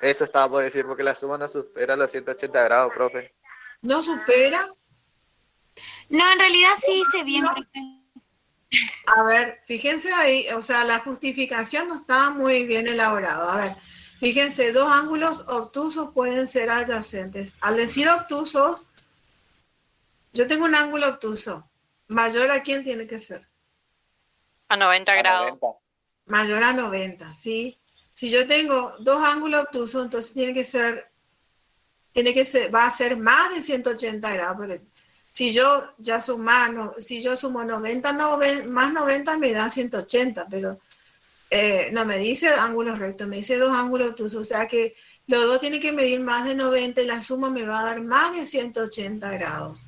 Eso estaba por decir, porque la suma no supera los 180 grados, profe. ¿No supera? No, en realidad sí hice bien, profe. A ver, fíjense ahí, o sea, la justificación no está muy bien elaborada. A ver, fíjense, dos ángulos obtusos pueden ser adyacentes. Al decir obtusos, yo tengo un ángulo obtuso. ¿Mayor a quién tiene que ser? A 90 grados. Mayor a 90, ¿sí? Si yo tengo dos ángulos obtusos, entonces va a ser más de 180 grados, porque si yo sumo 90 más 90 me da 180, pero no me dice ángulos rectos, me dice dos ángulos obtusos, o sea que los dos tienen que medir más de 90 y la suma me va a dar más de 180 grados.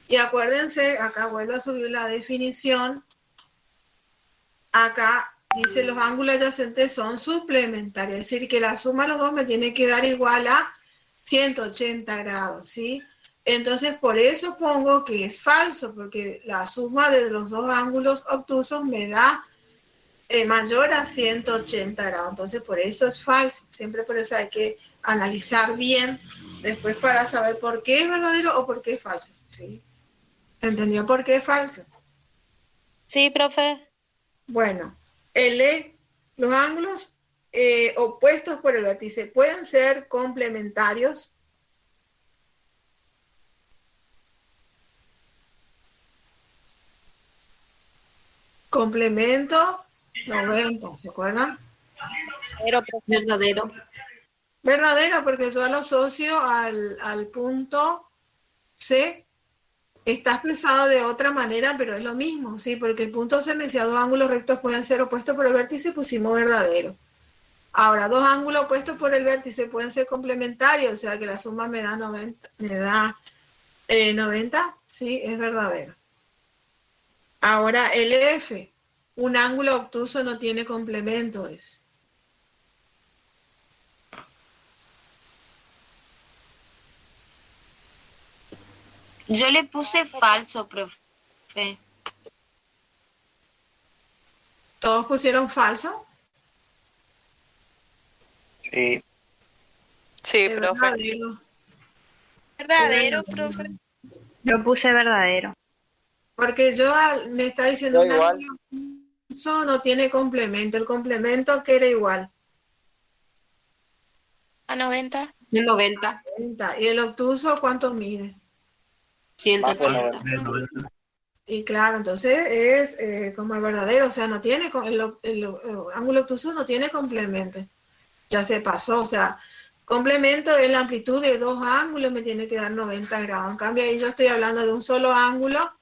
Y acuérdense, acá vuelvo a subir la definición, acá dice los ángulos adyacentes son suplementarios, es decir, que la suma de los dos me tiene que dar igual a 180 grados, ¿sí? Entonces, por eso pongo que es falso, porque la suma de los dos ángulos obtusos me da mayor a 180 grados. Entonces, por eso es falso. Siempre por eso hay que analizar bien después para saber por qué es verdadero o por qué es falso, ¿sí? ¿Se entendió por qué es falso? Sí, profe. Bueno, los ángulos opuestos por el vértice pueden ser complementarios. Complemento 90, ¿se acuerdan? Verdadero. Verdadero, porque yo lo asocio al punto C. Está expresado de otra manera, pero es lo mismo, ¿sí? Porque el punto C me decía dos ángulos rectos pueden ser opuestos por el vértice, pusimos verdadero. Ahora, dos ángulos opuestos por el vértice pueden ser complementarios, o sea que la suma me da 90, sí, es verdadero. Ahora, el F, un ángulo obtuso no tiene complemento. Yo le puse falso, profe. ¿Todos pusieron falso? Sí, Es profe. verdadero. Verdadero, profe. Yo puse verdadero. Porque me está diciendo Yo un igual. ángulo obtuso no tiene complemento. El complemento que era igual. A 90. De 90. ¿Y el obtuso cuánto mide? Más por 180. 90. Y claro, entonces es como el verdadero, o sea, no tiene, el ángulo obtuso no tiene complemento. Ya se pasó, o sea, complemento es la amplitud de dos ángulos, me tiene que dar 90 grados. En cambio, ahí yo estoy hablando de un solo ángulo,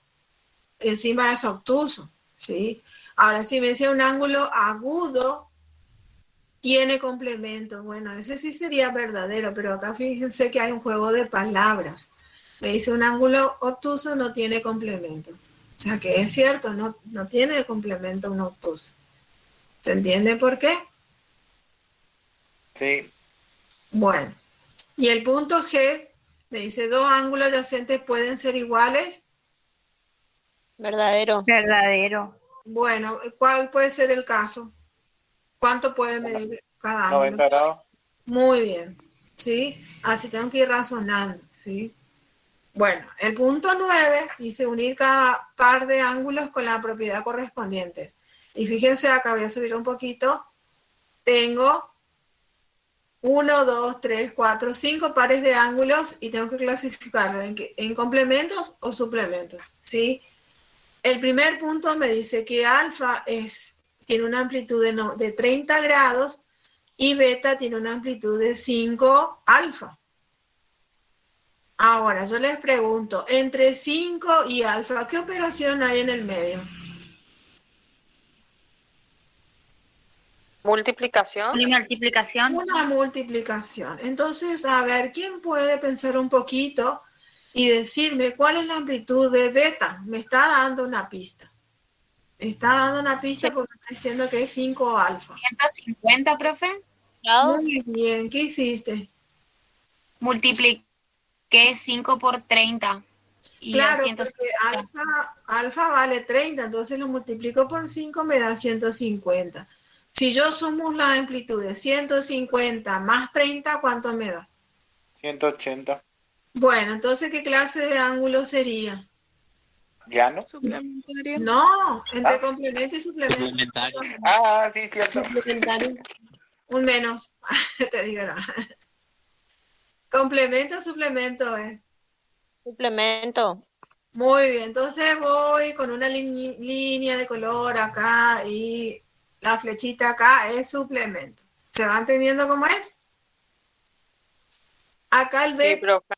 encima es obtuso, ¿sí? Ahora, si me decía un ángulo agudo, tiene complemento. Bueno, ese sí sería verdadero, pero acá fíjense que hay un juego de palabras. Me dice un ángulo obtuso no tiene complemento. O sea que es cierto, no tiene complemento un obtuso. ¿Se entiende por qué? Sí. Bueno, y el punto G me dice dos ángulos adyacentes pueden ser iguales. Verdadero. Verdadero. Bueno, ¿cuál puede ser el caso? ¿Cuánto puede medir cada ángulo? 90 grados. Muy bien, ¿sí? Así tengo que ir razonando, ¿sí? Bueno, el punto 9 dice unir cada par de ángulos con la propiedad correspondiente. Y fíjense, acá voy a subir un poquito. Tengo 1, 2, 3, 4, 5 pares de ángulos y tengo que clasificarlo en complementos o suplementos, ¿sí? El primer punto me dice que alfa tiene una amplitud de 30 grados y beta tiene una amplitud de 5 alfa. Ahora, yo les pregunto, entre 5 y alfa, ¿qué operación hay en el medio? Multiplicación. Una multiplicación. Una multiplicación. Entonces, a ver, ¿quién puede pensar un poquito y decirme cuál es la amplitud de beta? Me está dando una pista. Me está dando una pista porque está diciendo que es 5 alfa. 150, profe. Muy bien, ¿qué hiciste? Multipliqué 5 por 30. Y Claro, a porque 150. alfa vale 30, entonces lo multiplico por 5, me da 150. Si yo sumo la amplitud de 150 más 30, ¿cuánto me da? 180. Bueno, entonces, ¿qué clase de ángulo sería? ¿Llano? Suplementario. No, entre complemento y suplemento. Complementario. Ah, sí, cierto. Complementario. Un menos, te digo no. Complemento, suplemento, Suplemento. Muy bien, entonces voy con una línea de color acá y la flechita acá es suplemento. ¿Se va entendiendo cómo es? Acá el B, Sí, profe.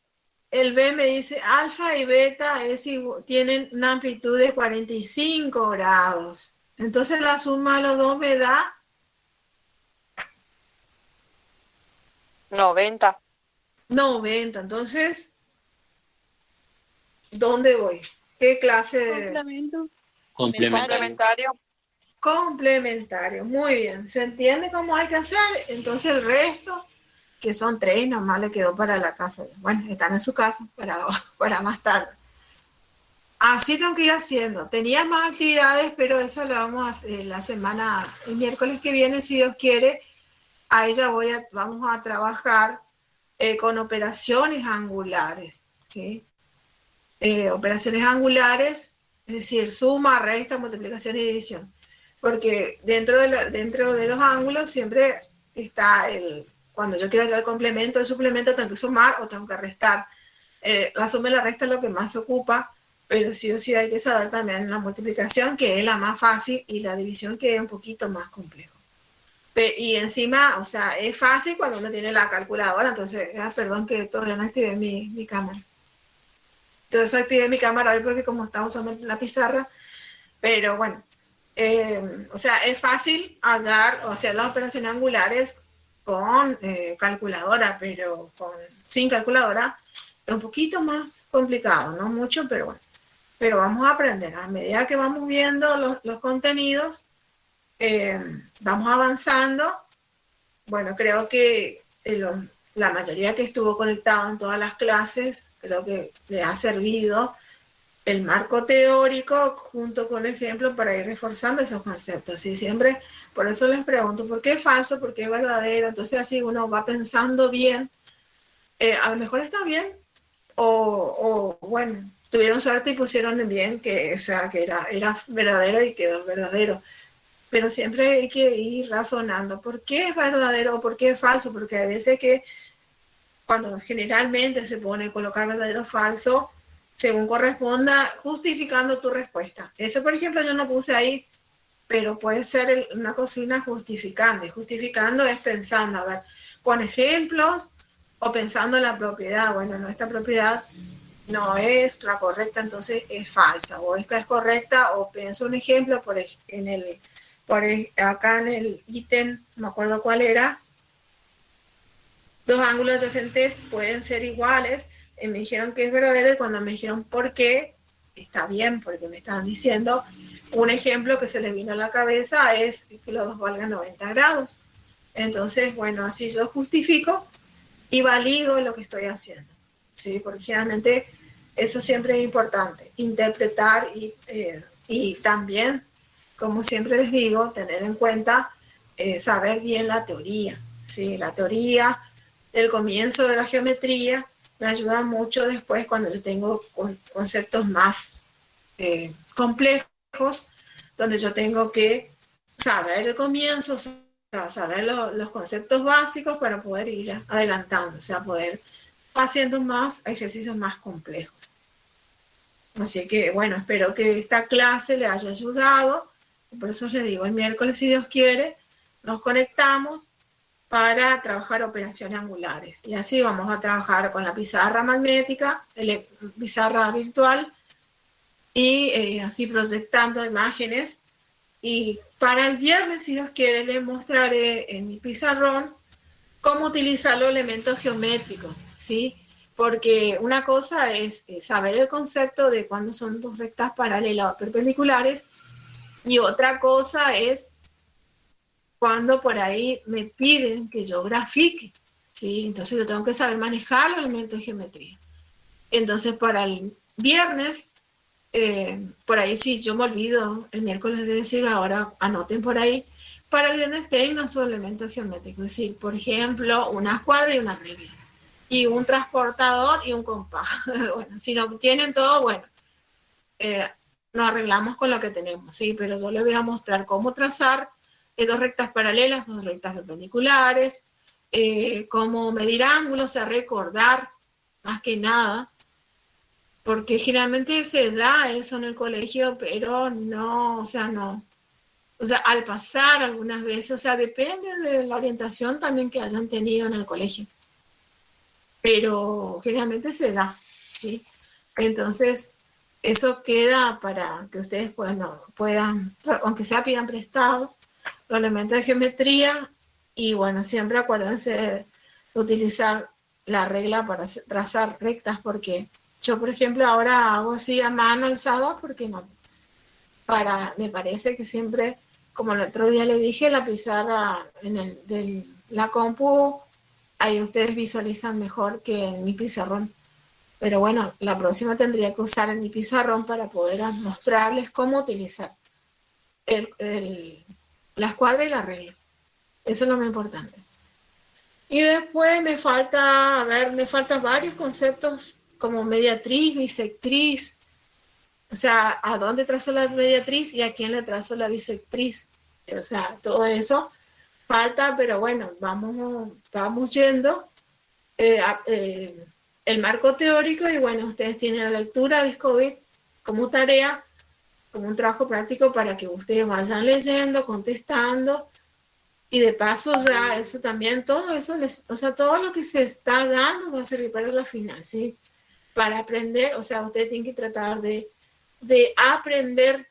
el B me dice alfa y beta tienen una amplitud de 45 grados. Entonces la suma de los dos me da 90. 90. Entonces, ¿dónde voy? ¿Qué clase de...? Complemento. Complementario. Complementario. Complementario, muy bien. ¿Se entiende cómo hay que hacer? Entonces el resto, que son 3, nomás le quedó para la casa. Bueno, están en su casa para más tarde. Así tengo que ir haciendo. Tenía más actividades, pero eso lo vamos a hacer la semana, el miércoles que viene, si Dios quiere. A ella vamos a trabajar con operaciones angulares, ¿sí? Operaciones angulares, es decir, suma, resta, multiplicación y división. Porque dentro de los ángulos siempre está cuando yo quiero hacer el complemento, el suplemento, tengo que sumar o tengo que restar. La suma y la resta es lo que más se ocupa, pero sí o sí hay que saber también la multiplicación, que es la más fácil, y la división, que es un poquito más complejo. Y encima, o sea, es fácil cuando uno tiene la calculadora. Entonces, perdón que todavía no activé mi cámara. Entonces activé mi cámara hoy porque como estaba usando la pizarra, pero bueno, O sea, es fácil hallar o hacer las operaciones angulares con calculadora, pero sin calculadora es un poquito más complicado, no mucho, pero bueno. Pero vamos a aprender. A medida que vamos viendo los contenidos, vamos avanzando. Bueno, creo que la mayoría que estuvo conectado en todas las clases, creo que le ha servido el marco teórico junto con ejemplos para ir reforzando esos conceptos. Y siempre, por eso les pregunto, ¿por qué es falso? ¿Por qué es verdadero? Entonces así uno va pensando bien. A lo mejor está bien, o bueno, tuvieron suerte y pusieron bien que, o sea, que era verdadero y quedó verdadero. Pero siempre hay que ir razonando por qué es verdadero o por qué es falso, porque a veces que cuando generalmente se pone colocar verdadero o falso, según corresponda, justificando tu respuesta. Eso, por ejemplo, yo no puse ahí, pero puede ser una cocina justificando. Y justificando es pensando, a ver, con ejemplos o pensando en la propiedad. Bueno, no, esta propiedad no es la correcta, entonces es falsa. O esta es correcta, o pienso un ejemplo acá en el ítem, no me acuerdo cuál era, dos ángulos adyacentes pueden ser iguales, y me dijeron que es verdadero, y cuando me dijeron por qué, está bien, porque me estaban diciendo, un ejemplo que se les vino a la cabeza es que los dos valgan 90 grados. Entonces, bueno, así yo justifico y valido lo que estoy haciendo, ¿sí? Porque generalmente eso siempre es importante, interpretar y también, como siempre les digo, tener en cuenta saber bien la teoría, ¿sí? La teoría del comienzo de la geometría me ayuda mucho después cuando yo tengo conceptos más complejos, donde yo tengo que saber el comienzo, saber los conceptos básicos para poder ir adelantando, o sea, poder haciendo más ejercicios más complejos. Así que, bueno, espero que esta clase le haya ayudado. Por eso les digo, el miércoles, si Dios quiere, nos conectamos para trabajar operaciones angulares. Y así vamos a trabajar con la pizarra magnética, pizarra virtual, y así proyectando imágenes. Y para el viernes, si Dios quiere, les mostraré en mi pizarrón cómo utilizar los elementos geométricos, ¿sí? Porque una cosa es saber el concepto de cuándo son dos rectas paralelas o perpendiculares, y otra cosa es cuando por ahí me piden que yo grafique, ¿sí? Entonces yo tengo que saber manejar los elementos de geometría. Entonces para el viernes, por ahí sí, yo me olvido el miércoles de decir, ahora anoten por ahí, para el viernes tengan su elemento geométrico, es decir, por ejemplo, una escuadra y una regla, y un transportador y un compás. Bueno, si no tienen todo, bueno, nos arreglamos con lo que tenemos, sí, pero yo les voy a mostrar cómo trazar dos rectas paralelas, dos rectas perpendiculares, cómo medir ángulos, o sea, recordar más que nada, porque generalmente se da eso en el colegio, pero no, o sea, no. O sea, al pasar algunas veces, o sea, depende de la orientación también que hayan tenido en el colegio. Pero generalmente se da, ¿sí? Entonces, eso queda para que ustedes puedan, aunque sea pidan prestado, los elementos de geometría, y bueno, siempre acuérdense de utilizar la regla para trazar rectas, porque yo, por ejemplo, ahora hago así a mano alzada, porque no, me parece que siempre, como el otro día le dije, la pizarra la compu, ahí ustedes visualizan mejor que en mi pizarrón. Pero bueno, la próxima tendría que usar en mi pizarrón para poder mostrarles cómo utilizar la escuadra y la regla. Eso es lo más importante. Y después me faltan varios conceptos como mediatriz, bisectriz. O sea, ¿a dónde trazo la mediatriz y a quién le trazo la bisectriz? O sea, todo eso falta, pero bueno, vamos yendo. El marco teórico, y bueno, ustedes tienen la lectura de SCOBIT como tarea, como un trabajo práctico para que ustedes vayan leyendo, contestando, y de paso ya eso también, todo eso, o sea, todo lo que se está dando va a servir para la final, ¿sí? Para aprender, o sea, ustedes tienen que tratar de aprender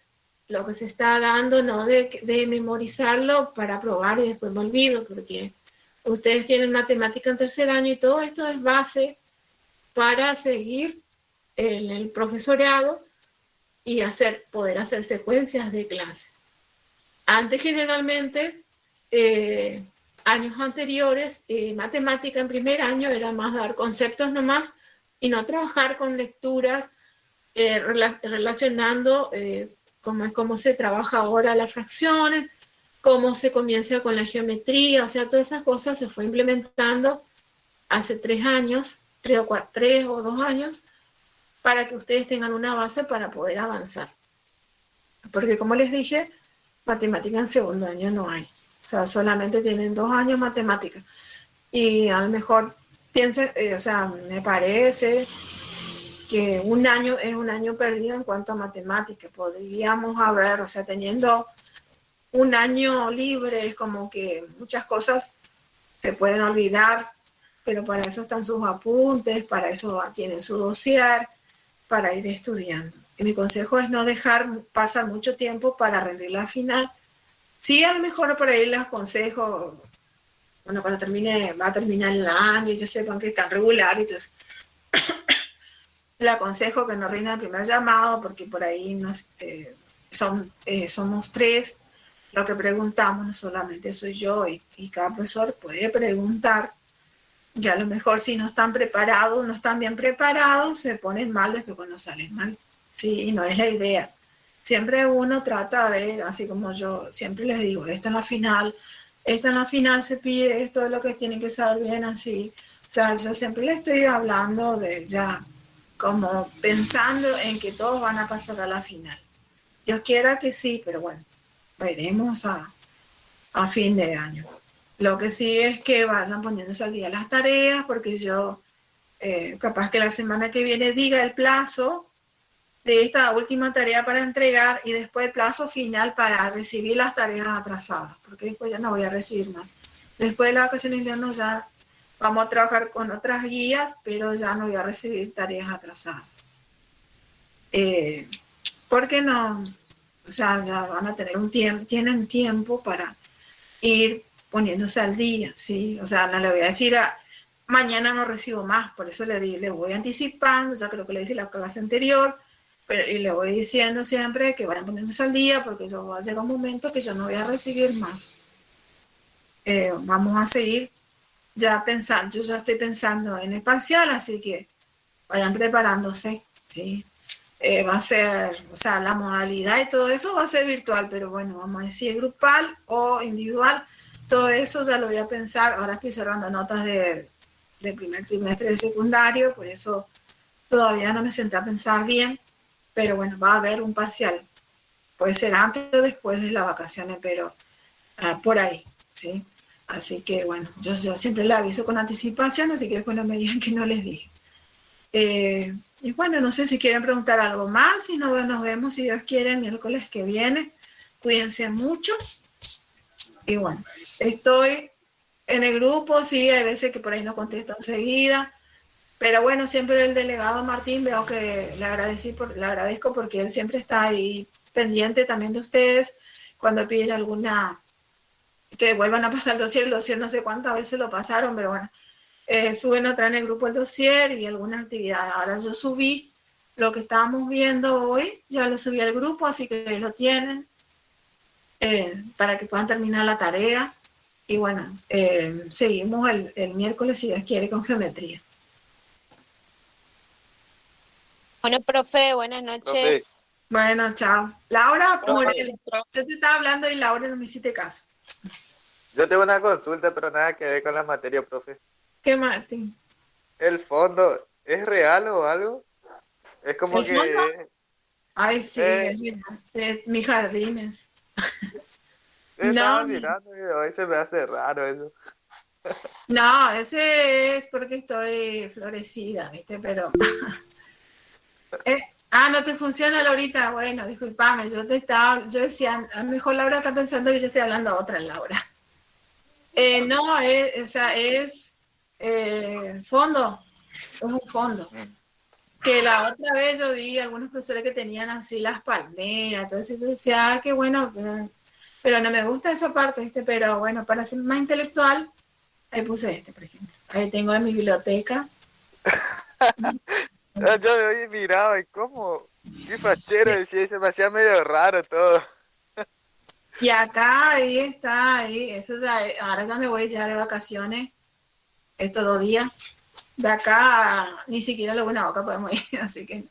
lo que se está dando, no de memorizarlo para probar y después me olvido, porque ustedes tienen matemática en tercer año y todo esto es base para seguir en el profesorado y poder hacer secuencias de clase. Antes generalmente, años anteriores, matemática en primer año era más dar conceptos nomás y no trabajar con lecturas relacionando cómo se trabaja ahora las fracciones, cómo se comienza con la geometría, o sea, todas esas cosas se fue implementando hace 3 años, 3 o 2 años, para que ustedes tengan una base para poder avanzar. Porque como les dije, matemática en segundo año no hay. O sea, solamente tienen 2 años matemática. Y a lo mejor piensen, o sea, me parece que un año es un año perdido en cuanto a matemática. Podríamos haber, o sea, teniendo un año libre, es como que muchas cosas se pueden olvidar, pero para eso están sus apuntes, para eso tienen su dossier, para ir estudiando. Y mi consejo es no dejar pasar mucho tiempo para rendir la final. Sí, a lo mejor por ahí les aconsejo, bueno, cuando va a terminar el año y ya sepan que están regular, entonces le aconsejo que no rindan el primer llamado, porque por ahí somos 3, lo que preguntamos, no solamente soy yo, y cada profesor puede preguntar. Y a lo mejor si no están preparados, no están bien preparados, se ponen mal después cuando salen mal. Sí, y no es la idea. Siempre uno trata de, así como yo siempre les digo, esta en la final se pide, esto es lo que tienen que saber bien, así. O sea, yo siempre les estoy hablando de ya, como pensando en que todos van a pasar a la final. Dios quiera que sí, pero bueno, veremos a fin de año. Lo que sí es que vayan poniéndose al día las tareas, porque yo capaz que la semana que viene diga el plazo de esta última tarea para entregar y después el plazo final para recibir las tareas atrasadas, porque después ya no voy a recibir más. Después de la vacación de invierno ya vamos a trabajar con otras guías, pero ya no voy a recibir tareas atrasadas. Porque no, o sea, ya van a tener tienen tiempo para ir poniéndose al día, ¿sí? O sea, no le voy a decir mañana no recibo más, por eso le voy anticipando, ya creo que le dije la clase anterior, y le voy diciendo siempre que vayan poniéndose al día, porque yo va a llegar un momento que yo no voy a recibir más. Vamos a seguir ya pensando, yo ya estoy pensando en el parcial, así que vayan preparándose, ¿sí? Va a ser, o sea, la modalidad y todo eso va a ser virtual, pero bueno, vamos a decir grupal o individual, todo eso ya lo voy a pensar. Ahora estoy cerrando notas de primer trimestre de secundario, por eso todavía no me senté a pensar bien, pero bueno, va a haber un parcial. Puede ser antes o después de las vacaciones, pero por ahí, ¿sí? Así que bueno, yo siempre le aviso con anticipación, así que después no me digan que no les dije. Y bueno, no sé si quieren preguntar algo más, si no, nos vemos, si Dios quiere, el miércoles que viene. Cuídense mucho. Y bueno, estoy en el grupo, sí, hay veces que por ahí no contesto enseguida, pero bueno, siempre el delegado Martín, veo que le agradezco porque él siempre está ahí pendiente también de ustedes, cuando piden alguna, que vuelvan a pasar el dossier no sé cuántas veces lo pasaron, pero bueno, suben otra en el grupo el dossier y alguna actividad. Ahora yo subí lo que estábamos viendo hoy, ya lo subí al grupo, así que lo tienen para que puedan terminar la tarea. Y bueno, seguimos el miércoles, si Dios quiere, con geometría. Bueno, profe, buenas noches. Profe. Bueno, chao. Laura Morel, yo te estaba hablando y Laura no me hiciste caso. Yo tengo una consulta, pero nada que ver con la materia, profe. ¿Qué, Martín? ¿El fondo es real o algo? Es como ¿El que... fondo? Ay, sí, es de mis jardines. Estaba mirando y hoy se me hace raro eso. No, ese es porque estoy florecida, ¿viste? Pero... no te funciona, Laurita. Bueno, discúlpame, yo decía, a lo mejor Laura está pensando que yo estoy hablando a otra Laura. No, o sea, es fondo, es un fondo. Que la otra vez yo vi algunos profesores que tenían así las palmeras, entonces yo decía, qué bueno, pero no me gusta esa parte, pero bueno, para ser más intelectual, ahí puse por ejemplo. Ahí tengo en mi biblioteca. Yo de hoy miraba y cómo, qué fachero decía, se me hacía medio raro todo. Y acá, ahí está, ahí, eso ya, ahora ya me voy ya de vacaciones, estos 2 días. De acá ni siquiera lo buena boca podemos ir, así que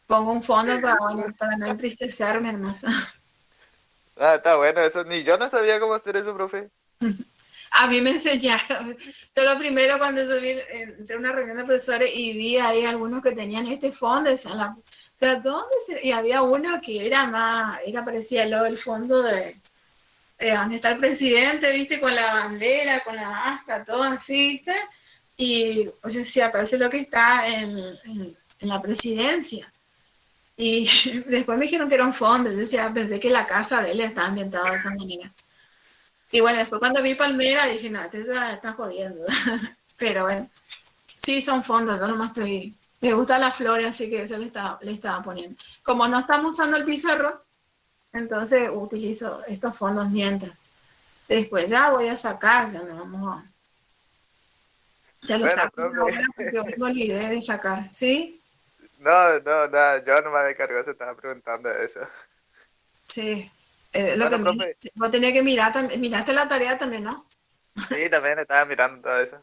pongo un fondo para no entristecerme, hermosa. Ah, está bueno eso, ni yo no sabía cómo hacer eso, profe. A mí me enseñaron, yo lo primero cuando yo entré a una reunión de profesores y vi ahí algunos que tenían este fondo, decían, ¿de dónde se? Y había uno que parecía el fondo de donde está el presidente, viste, con la bandera, con la asta, todo así, viste, y yo decía, parece lo que está en la presidencia. Y después me dijeron que era un fondo, yo decía, pensé que la casa de él estaba ambientada de esa manera. Y bueno, después cuando vi palmera dije, no, este se está jodiendo. Pero bueno, sí son fondos, yo nomás me gusta la flores, así que eso le estaba poniendo. Como no estamos usando el pizarro, entonces utilizo estos fondos mientras. Después ya voy a sacar, ya no vamos a... Ya lo Bueno, saco ahora porque hoy me olvidé de sacar, ¿sí? No, nada, yo nomás de cargo se estaba preguntando eso. Sí. Lo Bueno, que profe, vos tenías que mirar también, miraste la tarea también, ¿no? sí, también estaba mirando todo eso.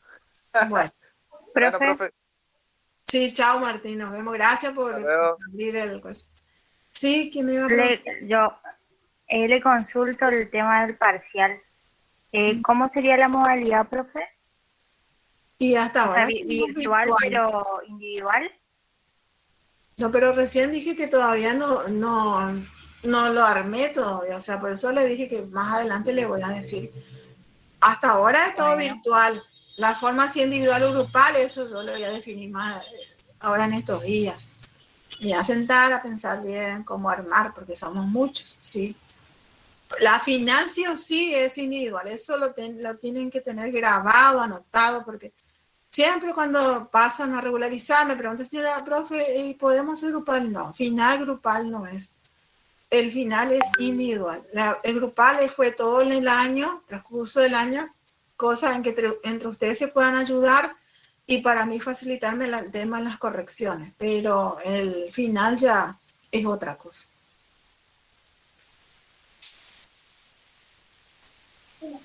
Bueno. Bueno, profe, Sí, chao Martín, nos vemos. Gracias por hasta luego. abrir el... Sí, ¿quién me iba a preguntar? Yo le consulto el tema del parcial. ¿Cómo sería la modalidad, profe? Y hasta O sea, ahora... virtual, pero individual. No, pero recién dije que todavía no lo armé todavía, o sea, por eso le dije que más adelante le voy a decir. Hasta ahora es todo virtual. La forma así individual o grupal, eso yo lo voy a definir más ahora en estos días. Me voy a sentar a pensar bien cómo armar, porque somos muchos, ¿sí? La final sí o sí es individual, eso lo tienen que tener grabado, anotado, porque siempre cuando pasan a regularizar me preguntan, señora profe, ¿podemos hacer grupal? No, final grupal no es. El final es individual. El grupal fue todo en el año, transcurso del año, cosas en que entre ustedes se puedan ayudar y para mí facilitarme el tema en las correcciones, pero el final ya es otra cosa.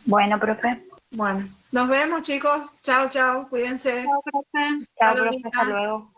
Bueno, profe. Bueno, nos vemos chicos. Chao, chao. Cuídense. Chao, profe. Chao, profe. Hasta luego.